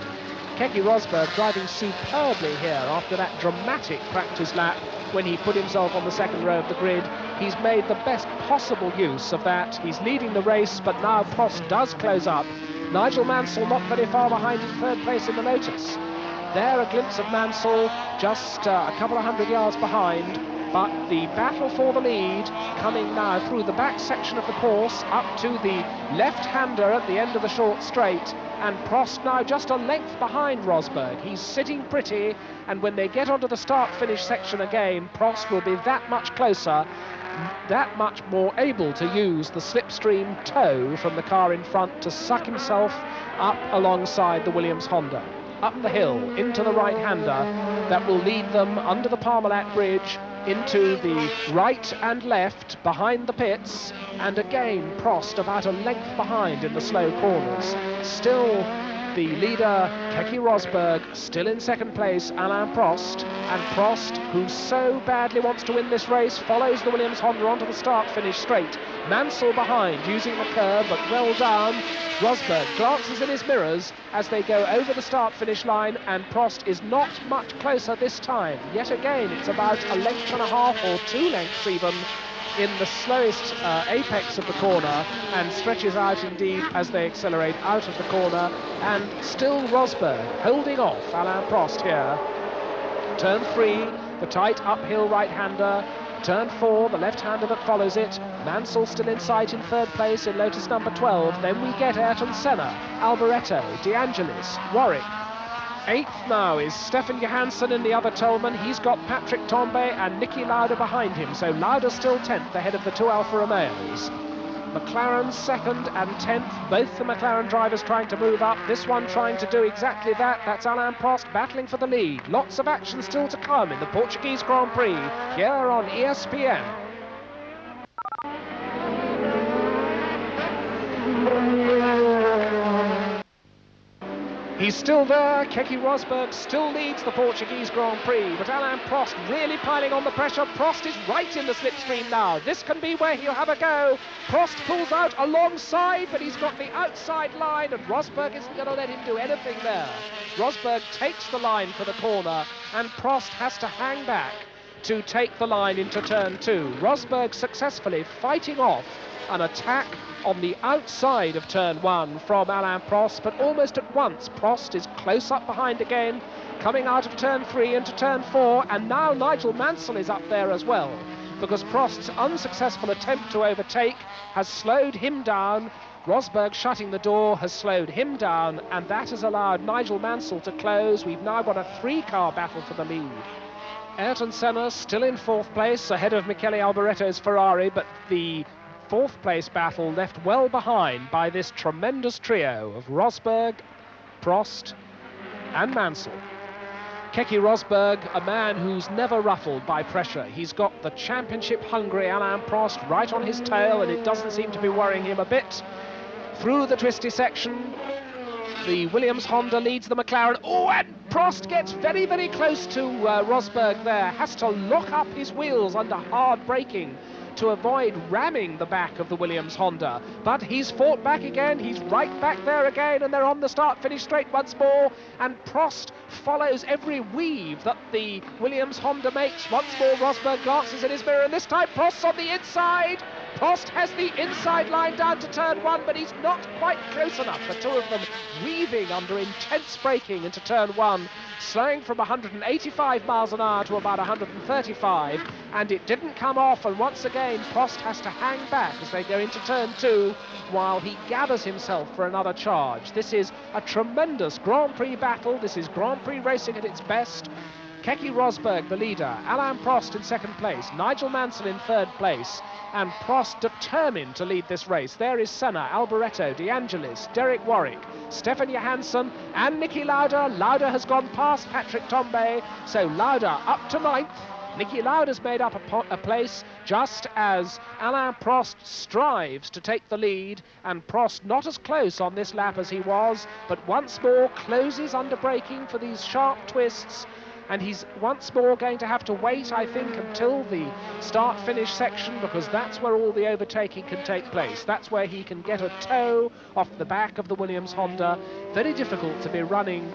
Keke Rosberg driving superbly here after that dramatic practice lap when he put himself on the 2nd row of the grid. He's made the best possible use of that. He's leading the race, but now Prost does close up. Nigel Mansell not very far behind in 3rd place in the Lotus. There a glimpse of Mansell just a couple of 100 yards behind, but the battle for the lead coming now through the back section of the course up to the left-hander at the end of the short straight, and Prost now just a length behind Rosberg. He's sitting pretty, and when they get onto the start-finish section again, Prost will be that much closer, that much more able to use the slipstream tow from the car in front to suck himself up alongside the Williams Honda. Up the hill, into the right-hander, that will lead them under the Parmalat Bridge, into the right and left behind the pits, and again Prost about a length behind in the slow corners. Still the leader, Keke Rosberg, still in 2nd place, Alain Prost, and Prost, who so badly wants to win this race, follows the Williams Honda onto the start-finish straight. Mansell behind, using the curve, but well down. Rosberg glances in his mirrors as they go over the start-finish line, and Prost is not much closer this time. Yet again, it's about a length and a half, or 2 lengths even, in the slowest apex of the corner, and stretches out indeed as they accelerate out of the corner. And still Rosberg holding off Alain Prost here. Turn 3, the tight uphill right-hander. Turn 4, the left-hander that follows it. Mansell still in sight in 3rd place in Lotus number 12. Then we get Ayrton Senna, Alboreto, De Angelis, Warwick, 8th now is Stefan Johansson in the other Tolman. He's got Patrick Tombe and Niki Lauda behind him, so Lauda still 10th ahead of the two Alfa Romeos. McLaren 2nd and 10th, both the McLaren drivers trying to move up, this one trying to do exactly that. That's Alain Prost battling for the lead. Lots of action still to come in the Portuguese Grand Prix here on ESPN. He's still there. Keke Rosberg still leads the Portuguese Grand Prix, but Alain Prost really piling on the pressure. Prost is right in the slipstream now. This can be where he'll have a go. Prost pulls out alongside, but he's got the outside line, and Rosberg isn't going to let him do anything there. Rosberg takes the line for the corner, and Prost has to hang back to take the line into turn 2. Rosberg successfully fighting off an attack on the outside of turn 1 from Alain Prost, but almost at once Prost is close up behind again, coming out of turn 3 into turn 4, and now Nigel Mansell is up there as well, because Prost's unsuccessful attempt to overtake has slowed him down. Rosberg shutting the door has slowed him down, and that has allowed Nigel Mansell to close. We've now got a 3-car battle for the lead. Ayrton Senna still in 4th place ahead of Michele Alboretto's Ferrari, but the 4th place battle left well behind by this tremendous trio of Rosberg, Prost and Mansell. Keke Rosberg, a man who's never ruffled by pressure. He's got the championship-hungry Alain Prost right on his tail, and it doesn't seem to be worrying him a bit. Through the twisty section, the Williams Honda leads the McLaren. Oh, and Prost gets very, very close to Rosberg there. Has to lock up his wheels under hard braking to avoid ramming the back of the Williams Honda. But he's fought back again, he's right back there again, and they're on the start-finish straight once more, and Prost follows every weave that the Williams Honda makes. Once more Rosberg glances in his mirror, and this time Prost's on the inside. Prost has the inside line down to turn 1, but he's not quite close enough. The two of them weaving under intense braking into turn 1, slowing from 185 miles an hour to about 135, and it didn't come off, and once again Prost has to hang back as they go into turn 2 while he gathers himself for another charge. This is a tremendous Grand Prix battle. This is Grand Prix racing at its best. Keke Rosberg, the leader, Alain Prost in 2nd place, Nigel Mansell in 3rd place, and Prost determined to lead this race. There is Senna, Alboretto, De Angelis, Derek Warwick, Stefan Johansson and Niki Lauda. Lauda has gone past Patrick Tombe, so Lauda up to 9th. Niki Lauda's made up a place just as Alain Prost strives to take the lead, and Prost not as close on this lap as he was, but once more closes under braking for these sharp twists, and he's once more going to have to wait, I think, until the start-finish section, because that's where all the overtaking can take place. That's where he can get a tow off the back of the Williams Honda. Very difficult to be running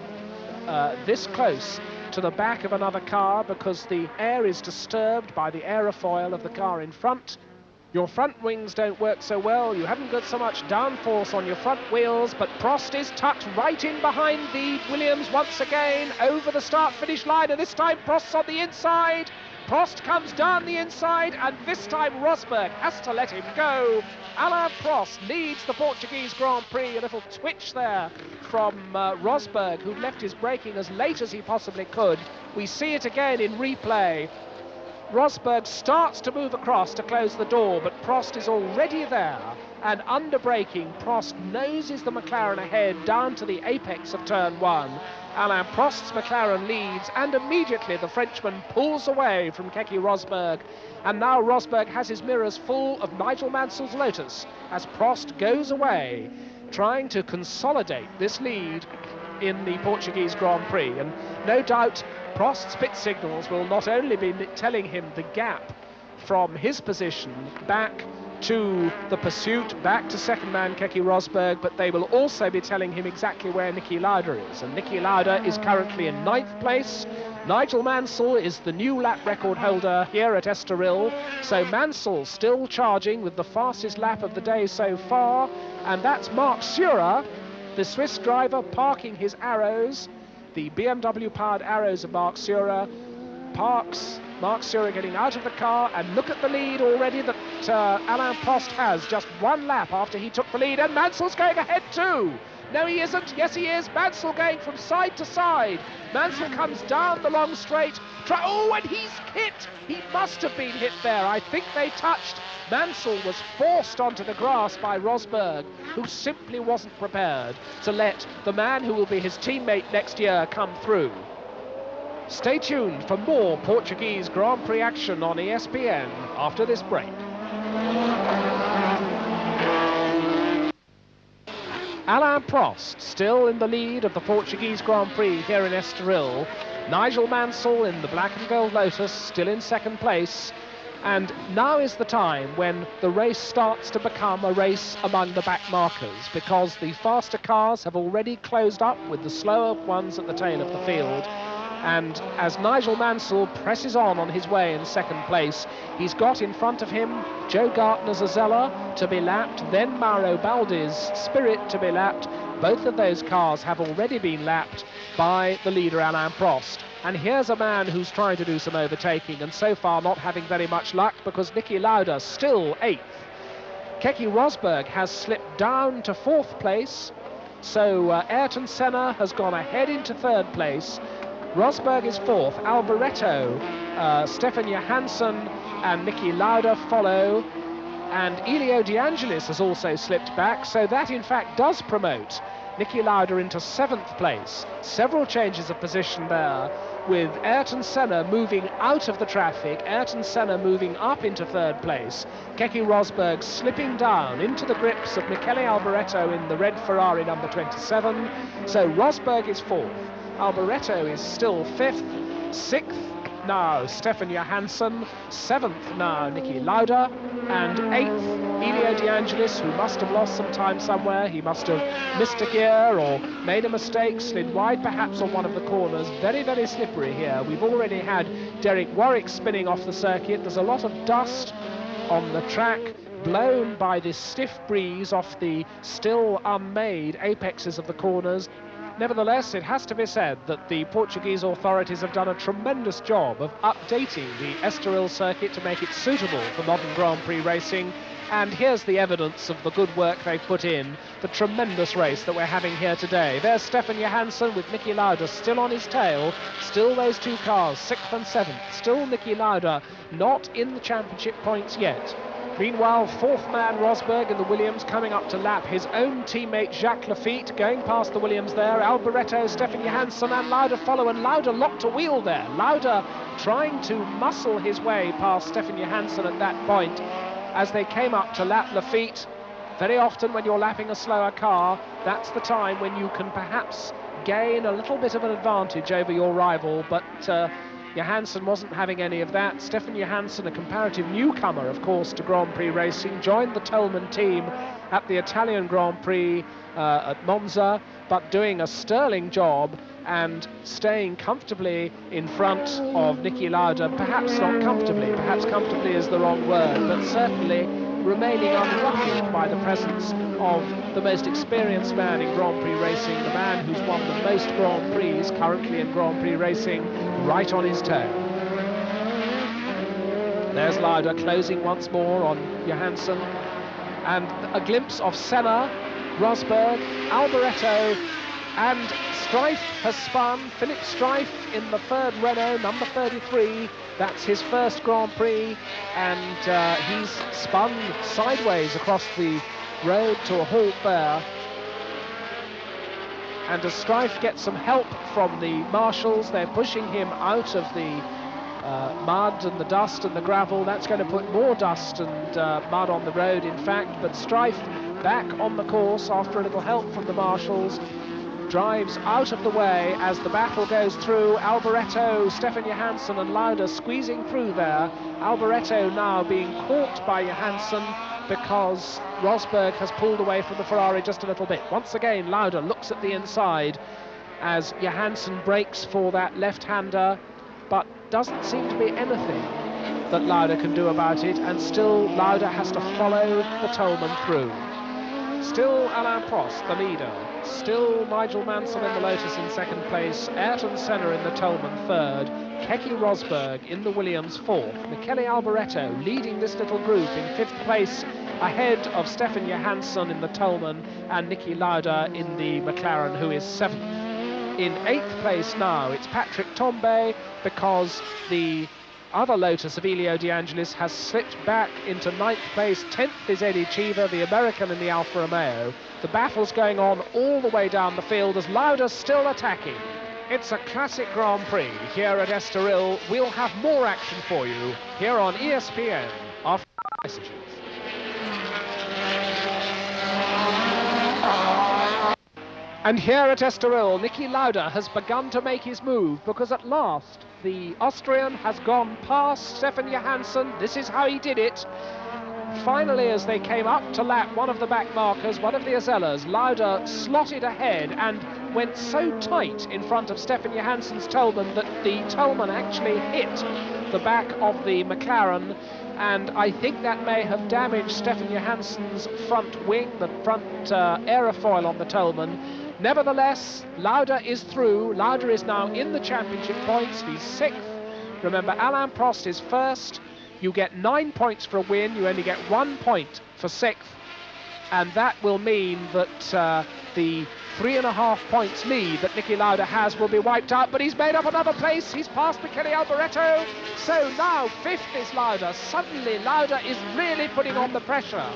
this close to the back of another car, because the air is disturbed by the aerofoil of the car in front. Your front wings don't work so well, you haven't got so much downforce on your front wheels, but Prost is tucked right in behind the Williams once again, over the start-finish line, and this time Prost's on the inside. Prost comes down the inside, and this time Rosberg has to let him go. Alain Prost leads the Portuguese Grand Prix. A little twitch there from Rosberg, who left his braking as late as he possibly could. We see it again in replay. Rosberg starts to move across to close the door, but Prost is already there, and under braking, Prost noses the McLaren ahead down to the apex of turn 1. Alain Prost's McLaren leads, and immediately the Frenchman pulls away from Keke Rosberg, and now Rosberg has his mirrors full of Nigel Mansell's Lotus as Prost goes away, trying to consolidate this lead in the Portuguese Grand Prix. And no doubt Prost's pit signals will not only be telling him the gap from his position back to the pursuit, back to second man Keke Rosberg, but they will also be telling him exactly where Niki Lauda is. And Niki Lauda is currently in 9th place. Nigel Mansell is the new lap record holder here at Estoril. So Mansell still charging with the fastest lap of the day so far. And that's Marc Surer, the Swiss driver, parking his arrows. The BMW-powered arrows of Marc Surer parks. Marc Surer getting out of the car, and look at the lead already that Alain Prost has. Just one lap after he took the lead, and Mansell's going ahead too. No, he isn't. Yes, he is. Mansell going from side to side. Mansell comes down the long straight. Oh, and he's hit. He must have been hit there. I think they touched. Mansell was forced onto the grass by Rosberg, who simply wasn't prepared to let the man who will be his teammate next year come through. Stay tuned for more Portuguese Grand Prix action on ESPN after this break. Alain Prost still in the lead of the Portuguese Grand Prix here in Estoril. Nigel Mansell in the black and gold Lotus still in second place. And now is the time when the race starts to become a race among the back markers, because the faster cars have already closed up with the slower ones at the tail of the field. And as Nigel Mansell presses on his way in second place, he's got in front of him Joe Gartner's Azella to be lapped, then Mauro Baldi's Spirit to be lapped. Both of those cars have already been lapped by the leader Alain Prost. And here's a man who's trying to do some overtaking and so far not having very much luck, because Niki Lauda still 8th. Keke Rosberg has slipped down to 4th place, so Ayrton Senna has gone ahead into 3rd place. Rosberg is 4th, Alboreto, Stefan Johansson and Niki Lauda follow, and Elio De Angelis has also slipped back, so that in fact does promote Niki Lauda into 7th place. Several changes of position there, with Ayrton Senna moving out of the traffic, Ayrton Senna moving up into 3rd place, Keke Rosberg slipping down into the grips of Michele Alboreto in the red Ferrari number 27, so Rosberg is 4th. Alboreto is still 5th, 6th now Stefan Johansson, 7th now Niki Lauda, and 8th Elio De Angelis, who must have lost some time somewhere. He must have missed a gear or made a mistake, slid wide perhaps on one of the corners. Very, very slippery here. We've already had Derek Warwick spinning off the circuit. There's a lot of dust on the track, blown by this stiff breeze off the still unmade apexes of the corners. Nevertheless, it has to be said that the Portuguese authorities have done a tremendous job of updating the Estoril circuit to make it suitable for modern Grand Prix racing. And here's the evidence of the good work they've put in, the tremendous race that we're having here today. There's Stefan Johansson with Niki Lauda still on his tail, still those two cars, 6th and 7th, still Niki Lauda not in the championship points yet. Meanwhile, 4th man Rosberg in the Williams coming up to lap his own teammate Jacques Lafitte, going past the Williams there. Alboreto, Stefan Johansson and Lauda follow, and Lauda locked a wheel there. Lauda trying to muscle his way past Stefan Johansson at that point as they came up to lap Lafitte. Very often when you're lapping a slower car, that's the time when you can perhaps gain a little bit of an advantage over your rival, but Johansson wasn't having any of that. Stefan Johansson, a comparative newcomer, of course, to Grand Prix racing, joined the Toleman team at the Italian Grand Prix at Monza, but doing a sterling job and staying comfortably in front of Niki Lauda. Perhaps not comfortably, perhaps comfortably is the wrong word, but certainly remaining unruffled by the presence of the most experienced man in Grand Prix racing, the man who's won the most Grand Prix currently in Grand Prix racing, right on his toe. There's Lauda closing once more on Johansson, and a glimpse of Senna, Rosberg, Alboreto, and Strife has spun. Philip Strife in the 3rd Renault, number 33. That's his first Grand Prix, and he's spun sideways across the road to a halt there. And as Strife gets some help from the marshals, they're pushing him out of the mud and the dust and the gravel. That's going to put more dust and mud on the road, in fact. But Strife, back on the course after a little help from the marshals, drives out of the way as the battle goes through. Alboreto, Stefan Johansson and Lauda squeezing through there. Alboreto now being caught by Johansson because Rosberg has pulled away from the Ferrari just a little bit. Once again, Lauda looks at the inside as Johansson breaks for that left-hander, but doesn't seem to be anything that Lauda can do about it, and still Lauda has to follow the Toleman through. Still Alain Prost, the leader. Still Nigel Mansell in the Lotus in second place. Ayrton Senna in the Toleman third. Keke Rosberg in the Williams 4th. Michele Alboreto leading this little group in 5th place, ahead of Stefan Johansson in the Toleman and Niki Lauda in the McLaren, who is 7th. In 8th place now, it's Patrick Tambay, because the other Lotus of Elio De Angelis has slipped back into 9th place. 10th is Eddie Cheever, the American in the Alfa Romeo. The battle's going on all the way down the field as Lauda's still attacking. It's a classic Grand Prix here at Estoril. We'll have more action for you here on ESPN after messages. And here at Estoril, Niki Lauda has begun to make his move, because at last the Austrian has gone past Stefan Johansson. This is how he did it. Finally, as they came up to lap one of the back markers, one of the Azellas, Lauda slotted ahead and went so tight in front of Stefan Johansson's Toleman that the Toleman actually hit the back of the McLaren, and I think that may have damaged Stefan Johansson's front wing, the front aerofoil on the Toleman. Nevertheless, Lauda is through. Lauda is now in the championship points. He's 6th. Remember, Alain Prost is 1st. You get 9 points for a win. You only get 1 point for 6th. And that will mean that the 3.5 points lead that Niki Lauda has will be wiped out. But he's made up another place. He's passed Michele Alboreto. So now 5th is Lauda. Suddenly Lauda is really putting on the pressure.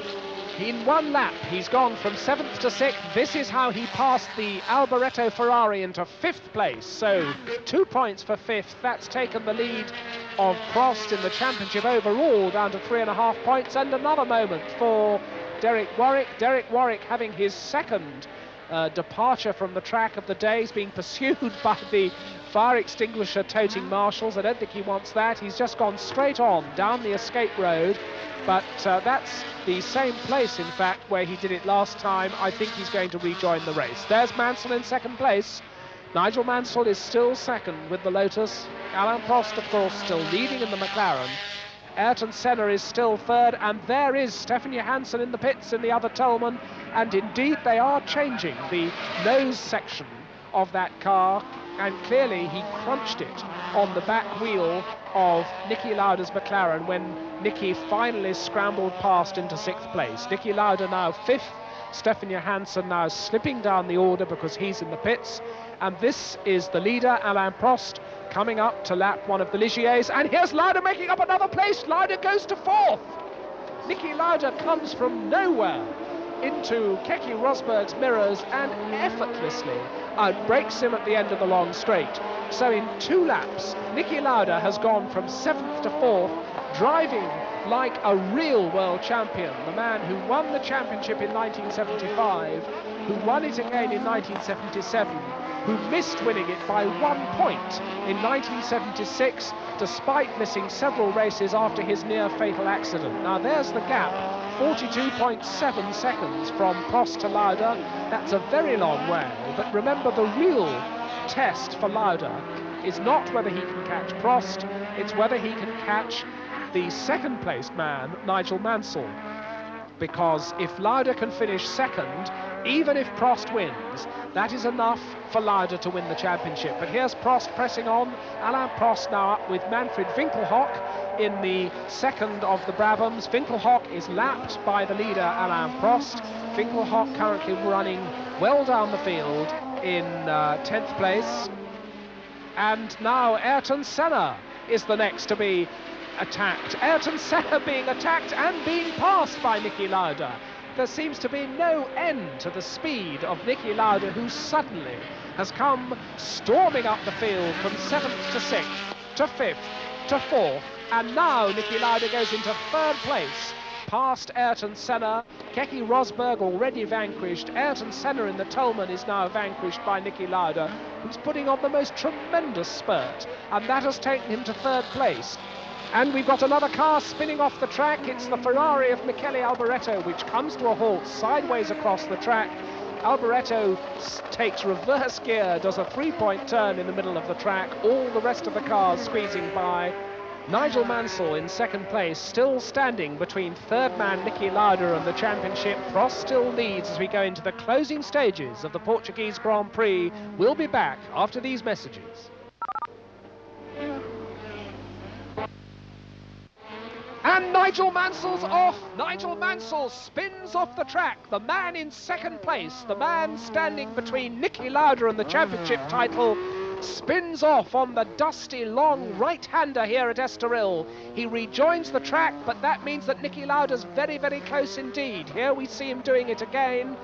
In 1 lap, he's gone from 7th to 6th. This is how he passed the Alboreto Ferrari into 5th place. So 2 points for 5th. That's taken the lead of Prost in the championship overall down to 3.5 points. And another moment for Derek Warwick. Derek Warwick having his 2nd departure from the track of the day. He's being pursued by the fire extinguisher toting marshals. I don't think he wants that. He's just gone straight on down the escape road. But that's the same place, in fact, where he did it last time. I think he's going to rejoin the race. There's Mansell in 2nd place. Nigel Mansell is still 2nd with the Lotus. Alain Prost, of course, still leading in the McLaren. Ayrton Senna is still 3rd, and there is Stefan Johansson in the pits in the other Toleman. And indeed, they are changing the nose section of that car, and clearly he crunched it on the back wheel of Niki Lauda's McLaren when Niki finally scrambled past into 6th place. Niki Lauda now 5th, Stefan Johansson now slipping down the order because he's in the pits, and this is the leader, Alain Prost, coming up to lap one of the Ligiers, and here's Lauda making up another place. Lauda goes to 4th. Niki Lauda comes from nowhere into Keke Rosberg's mirrors and effortlessly outbreaks him at the end of the long straight. So in 2 laps, Niki Lauda has gone from 7th to 4th, driving like a real world champion, the man who won the championship in 1975, who won it again in 1977, who missed winning it by 1 point in 1976, despite missing several races after his near-fatal accident. Now there's the gap, 42.7 seconds from Prost to Lauda. That's a very long way, but remember, the real test for Lauda is not whether he can catch Prost, it's whether he can catch the 2nd placed man, Nigel Mansell. Because if Lauda can finish 2nd, even if Prost wins, that is enough for Lauda to win the championship. But here's Prost pressing on. Alain Prost now up with Manfred Winkelhock in the 2nd of the Brabhams. Winkelhock is lapped by the leader, Alain Prost. Winkelhock currently running well down the field in 10th place. And now Ayrton Senna is the next to be attacked. Ayrton Senna being attacked and being passed by Niki Lauda. There seems to be no end to the speed of Niki Lauda, who suddenly has come storming up the field from 7th to 6th, to 5th, to 4th, and now Niki Lauda goes into 3rd place, past Ayrton Senna. Keke Rosberg already vanquished. Ayrton Senna in the Toleman is now vanquished by Niki Lauda, who's putting on the most tremendous spurt, and that has taken him to 3rd place. And we've got another car spinning off the track. It's the Ferrari of Michele Alboreto, which comes to a halt sideways across the track. Alboreto takes reverse gear, does a 3-point turn in the middle of the track. All the rest of the cars squeezing by. Nigel Mansell in 2nd place, still standing between 3rd man Niki Lauda and the championship. Prost still leads as we go into the closing stages of the Portuguese Grand Prix. We'll be back after these messages. And Nigel Mansell's off. Nigel Mansell spins off the track. The man in second place, the man standing between Nicky Lauda and the championship title, spins off on the dusty, long right-hander here at Estoril. He rejoins the track, but that means that Nicky Lauda's very, very close indeed. Here we see him doing it again.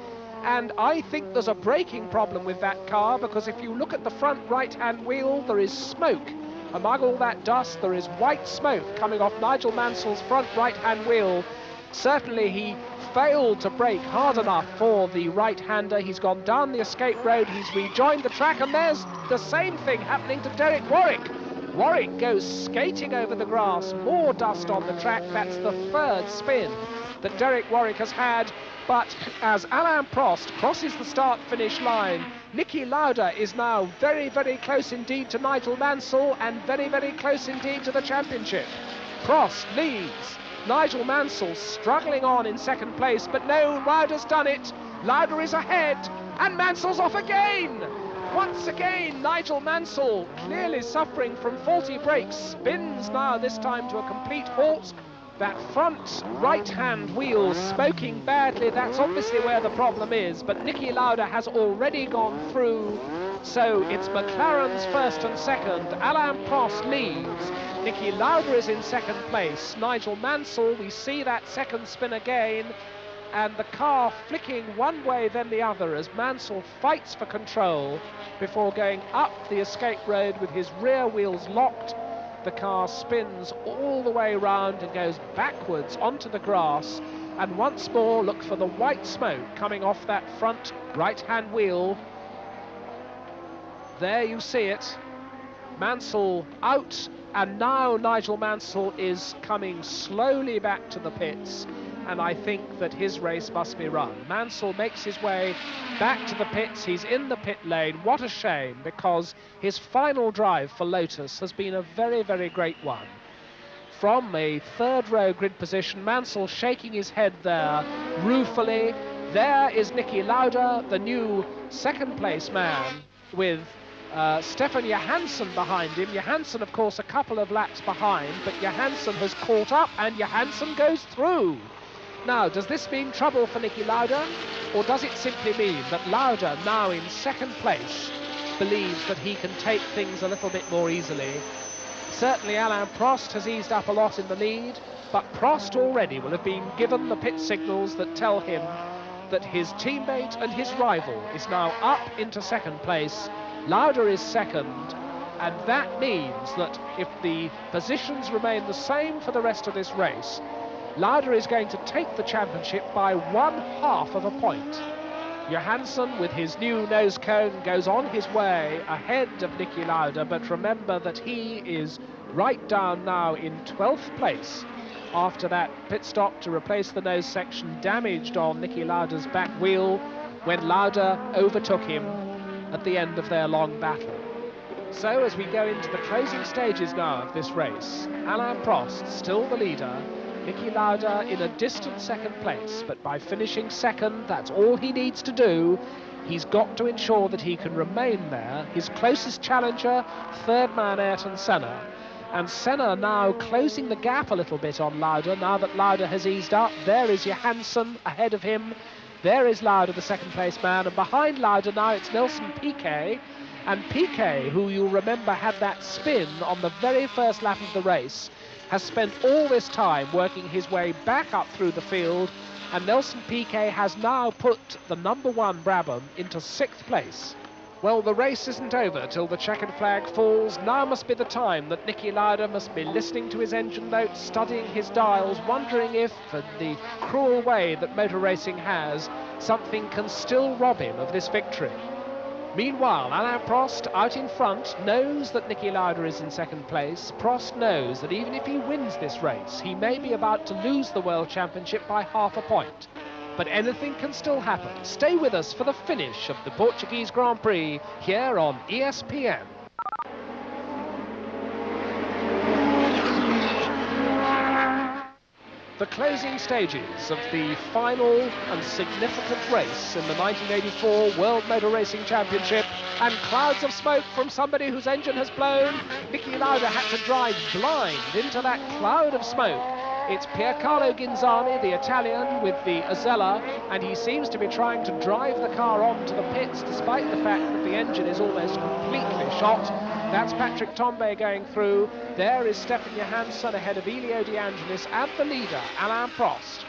And I think there's a braking problem with that car, because if you look at the front right-hand wheel, there is smoke. Among all that dust, there is white smoke coming off Nigel Mansell's front right-hand wheel. Certainly he failed to brake hard enough for the right-hander. He's gone down the escape road, he's rejoined the track, and there's the same thing happening to Derek Warwick. Warwick goes skating over the grass, more dust on the track. That's the third spin that Derek Warwick has had. But as Alain Prost crosses the start-finish line, Nicky Lauda is now very, very close indeed to Nigel Mansell, and very, very close indeed to the championship. Prost leads. Nigel Mansell struggling on in second place, but no, Lauda's done it. Lauda is ahead, and Mansell's off again. Once again, Nigel Mansell, clearly suffering from faulty brakes, spins now, this time to a complete halt. That front right-hand wheel smoking badly, that's obviously where the problem is, but Nicky Lauda has already gone through, so it's McLaren's first and second. Alain Prost leads. Nicky Lauda is in second place. Nigel Mansell, we see that second spin again, and the car flicking one way then the other as Mansell fights for control before going up the escape road with his rear wheels locked. The car spins all the way round and goes backwards onto the grass, and once more look for the white smoke coming off that front right-hand wheel. There you see it. Mansell out, and now Nigel Mansell is coming slowly back to the pits, and I think that his race must be run. Mansell makes his way back to the pits. He's in the pit lane. What a shame, because his final drive for Lotus has been a very, very great one. From a third row grid position, Mansell shaking his head there ruefully. There is Nicky Lauda, the new second place man, with Stefan Johansson behind him. Johansson, of course, a couple of laps behind, but Johansson has caught up, and Johansson goes through. Now, does this mean trouble for Nicky Lauda, or does it simply mean that Lauda, now in second place, believes that he can take things a little bit more easily? Certainly Alain Prost has eased up a lot in the lead, but Prost already will have been given the pit signals that tell him that his teammate and his rival is now up into second place. Lauda is second, and that means that if the positions remain the same for the rest of this race, Lauda is going to take the championship by 1/2 of a point. Johansson, with his new nose cone, goes on his way ahead of Nicky Lauda, but remember that he is right down now in 12th place after that pit stop to replace the nose section damaged on Nicky Lauda's back wheel when Lauda overtook him at the end of their long battle. So as we go into the closing stages now of this race, Alain Prost still the leader, Nicky Lauda in a distant second place, but by finishing second, that's all he needs to do. He's got to ensure that he can remain there. His closest challenger, third man Ayrton Senna, and Senna now closing the gap a little bit on Lauda now that Lauda has eased up. There is Johansson ahead of him. There is Lauda, the second place man, and behind Lauda now it's Nelson Piquet. And Piquet, who you'll remember had that spin on the very first lap of the race, has spent all this time working his way back up through the field, and Nelson Piquet has now put the #1 Brabham into 6th place. Well, the race isn't over till the checkered flag falls. Now must be the time that Nicky Lauda must be listening to his engine notes, studying his dials, wondering if, in the cruel way that motor racing has, something can still rob him of this victory. Meanwhile, Alain Prost, out in front, knows that Nicky Lauda is in second place. Prost knows that even if he wins this race, he may be about to lose the World Championship by 1/2 point. But anything can still happen. Stay with us for the finish of the Portuguese Grand Prix here on ESPN. The closing stages of the final and significant race in the 1984 World Motor Racing Championship, and clouds of smoke from somebody whose engine has blown. Nicky Lauda had to drive blind into that cloud of smoke It's Piercarlo Ghinzani, the Italian, with the Azella, and he seems to be trying to drive the car on to the pits, despite the fact that the engine is almost completely shot. That's Patrick Tambay going through. There is Stefan Johansson ahead of Elio De Angelis and the leader, Alain Prost.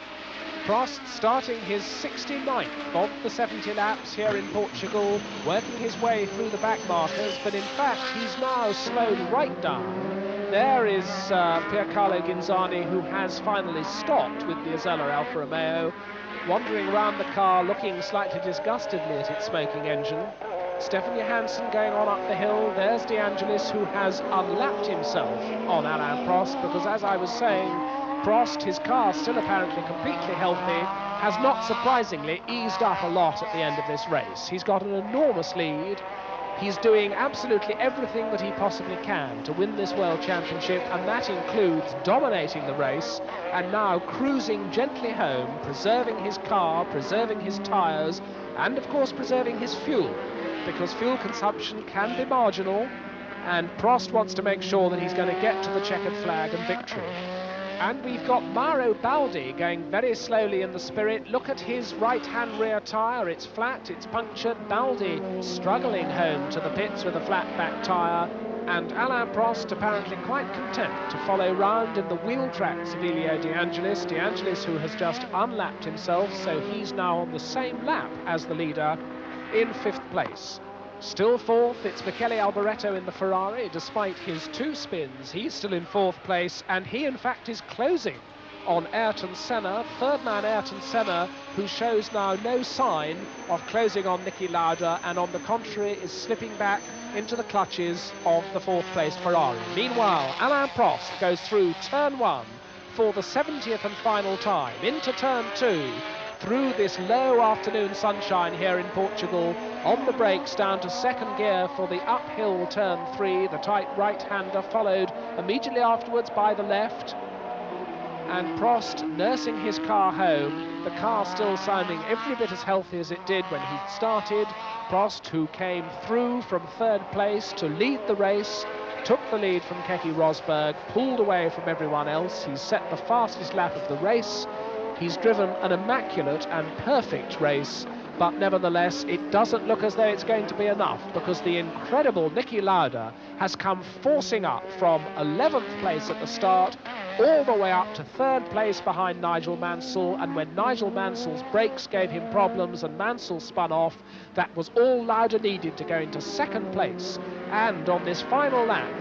Prost starting his 69th of the 70 laps here in Portugal, working his way through the back markers, but in fact he's now slowed right down. There is Piercarlo Ghinzani, who has finally stopped with the Azella Alfa Romeo, wandering around the car looking slightly disgustedly at its smoking engine. Stefan Johansson going on up the hill. There's De Angelis, who has unlapped himself on Alain Prost, because as I was saying, Prost, his car still apparently completely healthy, has not surprisingly eased up a lot at the end of this race. He's got an enormous lead. He's doing absolutely everything that he possibly can to win this World Championship, and that includes dominating the race and now cruising gently home, preserving his car, preserving his tyres, and of course preserving his fuel, because fuel consumption can be marginal, and Prost wants to make sure that he's going to get to the checkered flag and victory. And we've got Mauro Baldi going very slowly in the Spirit. Look at his right-hand rear tyre. It's flat, it's punctured. Baldi struggling home to the pits with a flat back tyre. And Alain Prost apparently quite content to follow round in the wheel tracks of Elio De Angelis. De Angelis, who has just unlapped himself, so he's now on the same lap as the leader in 5th place. Still 4th, it's Michele Alboreto in the Ferrari. Despite his 2 spins, he's still in 4th place, and he in fact is closing on Ayrton Senna, 3rd man Ayrton Senna, who shows now no sign of closing on Niki Lauda, and on the contrary is slipping back into the clutches of the 4th place Ferrari. Meanwhile, Alain Prost goes through turn 1 for the 70th and final time, into turn 2, through this low afternoon sunshine here in Portugal, on the brakes down to 2nd gear for the uphill turn 3, the tight right-hander, followed immediately afterwards by the left, and Prost nursing his car home, the car still sounding every bit as healthy as it did when he started. Prost, who came through from 3rd place to lead the race, took the lead from Keke Rosberg, pulled away from everyone else. He's set the fastest lap of the race. He's driven an immaculate and perfect race, but nevertheless it doesn't look as though it's going to be enough, because the incredible Niki Lauda has come forcing up from 11th place at the start all the way up to 3rd place behind Nigel Mansell, and when Nigel Mansell's brakes gave him problems and Mansell spun off, that was all Lauda needed to go into 2nd place. And on this final lap,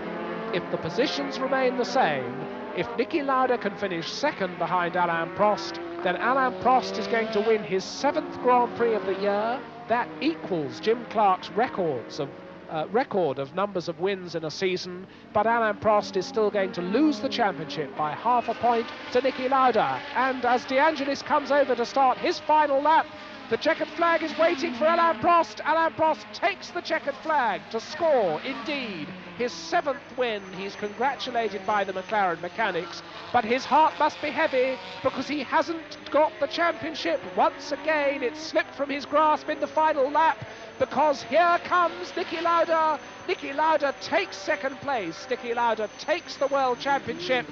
if the positions remain the same, if Niki Lauda can finish 2nd behind Alain Prost, then Alain Prost is going to win his 7th Grand Prix of the year. That equals Jim Clark's record of numbers of wins in a season, but Alain Prost is still going to lose the championship by half a point to Niki Lauda. And as De Angelis comes over to start his final lap, the checkered flag is waiting for Alain Prost. Alain Prost takes the checkered flag to score, indeed, his 7th win. He's congratulated by the McLaren mechanics, but his heart must be heavy because he hasn't got the championship. Once again, it slipped from his grasp in the final lap, because here comes Niki Lauda. Niki Lauda takes 2nd place. Niki Lauda takes the World Championship,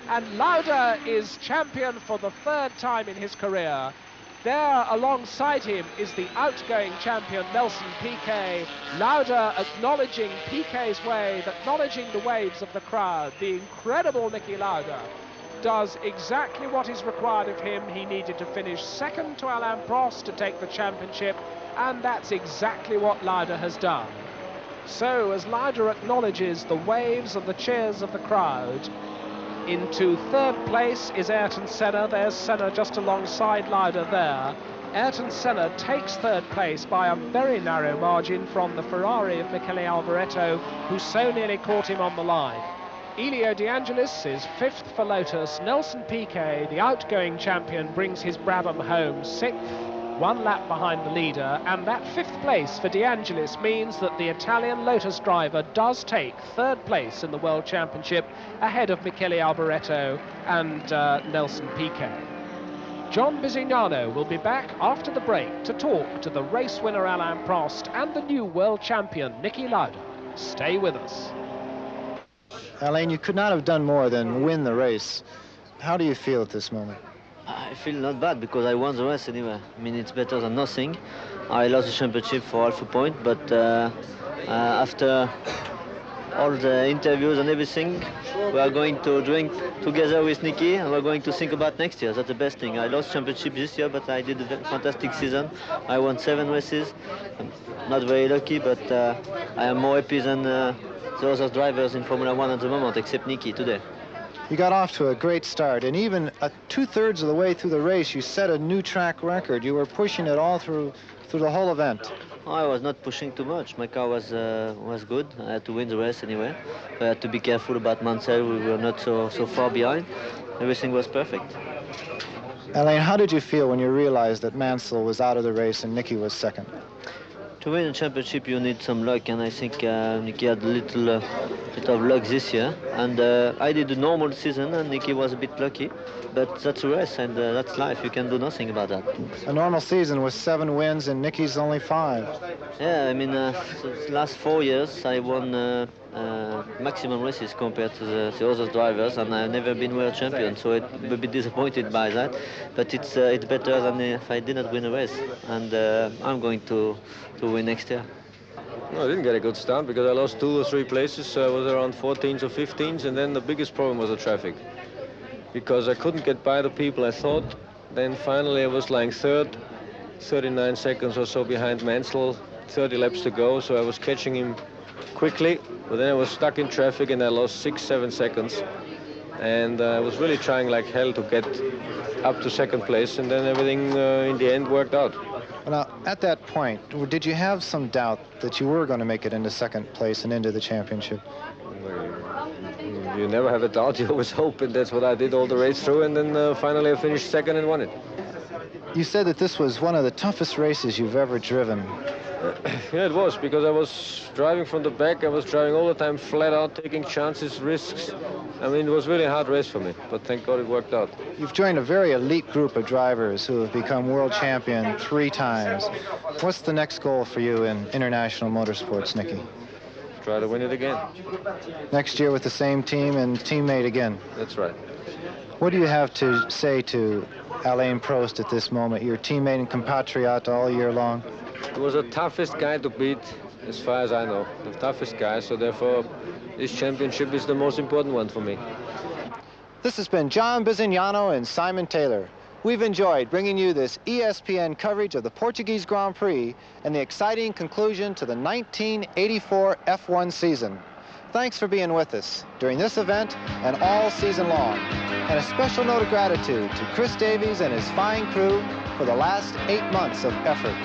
and Lauda is champion for the 3rd time in his career. There alongside him is the outgoing champion Nelson Piquet. Lauda acknowledging Piquet's wave, acknowledging the waves of the crowd. The incredible Niki Lauda does exactly what is required of him. He needed to finish 2nd to Alain Prost to take the championship, and that's exactly what Lauda has done. So as Lauda acknowledges the waves and the cheers of the crowd, into 3rd place is Ayrton Senna. There's Senna just alongside Lauda there. Ayrton Senna takes 3rd place by a very narrow margin from the Ferrari of Michele Alboreto, who so nearly caught him on the line. Elio De Angelis is 5th for Lotus. Nelson Piquet, the outgoing champion, brings his Brabham home 6th. 1 lap behind the leader, and that 5th place for De Angelis means that the Italian Lotus driver does take 3rd place in the World Championship ahead of Michele Alboreto and Nelson Piquet. John Bisignano will be back after the break to talk to the race winner Alain Prost and the new world champion Niki Lauda. Stay with us. Alain, you could not have done more than win the race. How do you feel at this moment? I feel not bad because I won the race anyway. I mean, it's better than nothing. I lost the championship for half a point, but after all the interviews and everything, we are going to drink together with Nicky and we're going to think about next year. That's the best thing. I lost championship this year, but I did a fantastic season. I won 7 races. I'm not very lucky, but I am more happy than the other drivers in Formula 1 at the moment, except Nicky today. You got off to a great start, and even 2/3 of the way through the race, you set a new track record. You were pushing it all through the whole event. I was not pushing too much. My car was good. I had to win the race anyway. I had to be careful about Mansell. We were not so far behind. Everything was perfect. Alain, how did you feel when you realized that Mansell was out of the race and Nicky was second? To win a championship, you need some luck, and I think Nicky had a little bit of luck this year. And I did a normal season, and Nicky was a bit lucky. But that's a race, and that's life. You can do nothing about that. A normal season with 7 wins, and Nicky's only 5. Yeah, I mean, the last 4 years, I won maximum races compared to the other drivers, and I've never been world champion, so I'm a bit disappointed by that. But it's better than if I didn't win a race, and I'm going to win next year. No, I didn't get a good start because I lost 2 or 3 places. So I was around 14th or 15th, and then the biggest problem was the traffic. Because I couldn't get by the people I thought. Then finally I was like 3rd, 39 seconds or so behind Mansell, 30 laps to go, so I was catching him quickly, but then I was stuck in traffic and I lost 6-7 seconds. And I was really trying like hell to get up to 2nd place, and then everything in the end worked out. Now, at that point, did you have some doubt that you were going to make it into 2nd place and into the championship? You never have a doubt, you always hope, and that's what I did all the race through, and then finally I finished 2nd and won it. You said that this was one of the toughest races you've ever driven. Yeah, it was, because I was driving from the back. I was driving all the time flat out, taking chances, risks. I mean, it was really a hard race for me, but thank God it worked out. You've joined a very elite group of drivers who have become world champion 3 times. What's the next goal for you in international motorsports, Nicky? Try to win it again. Next year with the same team and teammate again? That's right. What do you have to say to Alain Prost at this moment, your teammate and compatriot all year long? He was the toughest guy to beat, as far as I know. The toughest guy, so therefore this championship is the most important one for me. This has been John Bizignano and Simon Taylor. We've enjoyed bringing you this ESPN coverage of the Portuguese Grand Prix and the exciting conclusion to the 1984 F1 season. Thanks for being with us during this event and all season long. And a special note of gratitude to Chris Davies and his fine crew for the last 8 months of effort.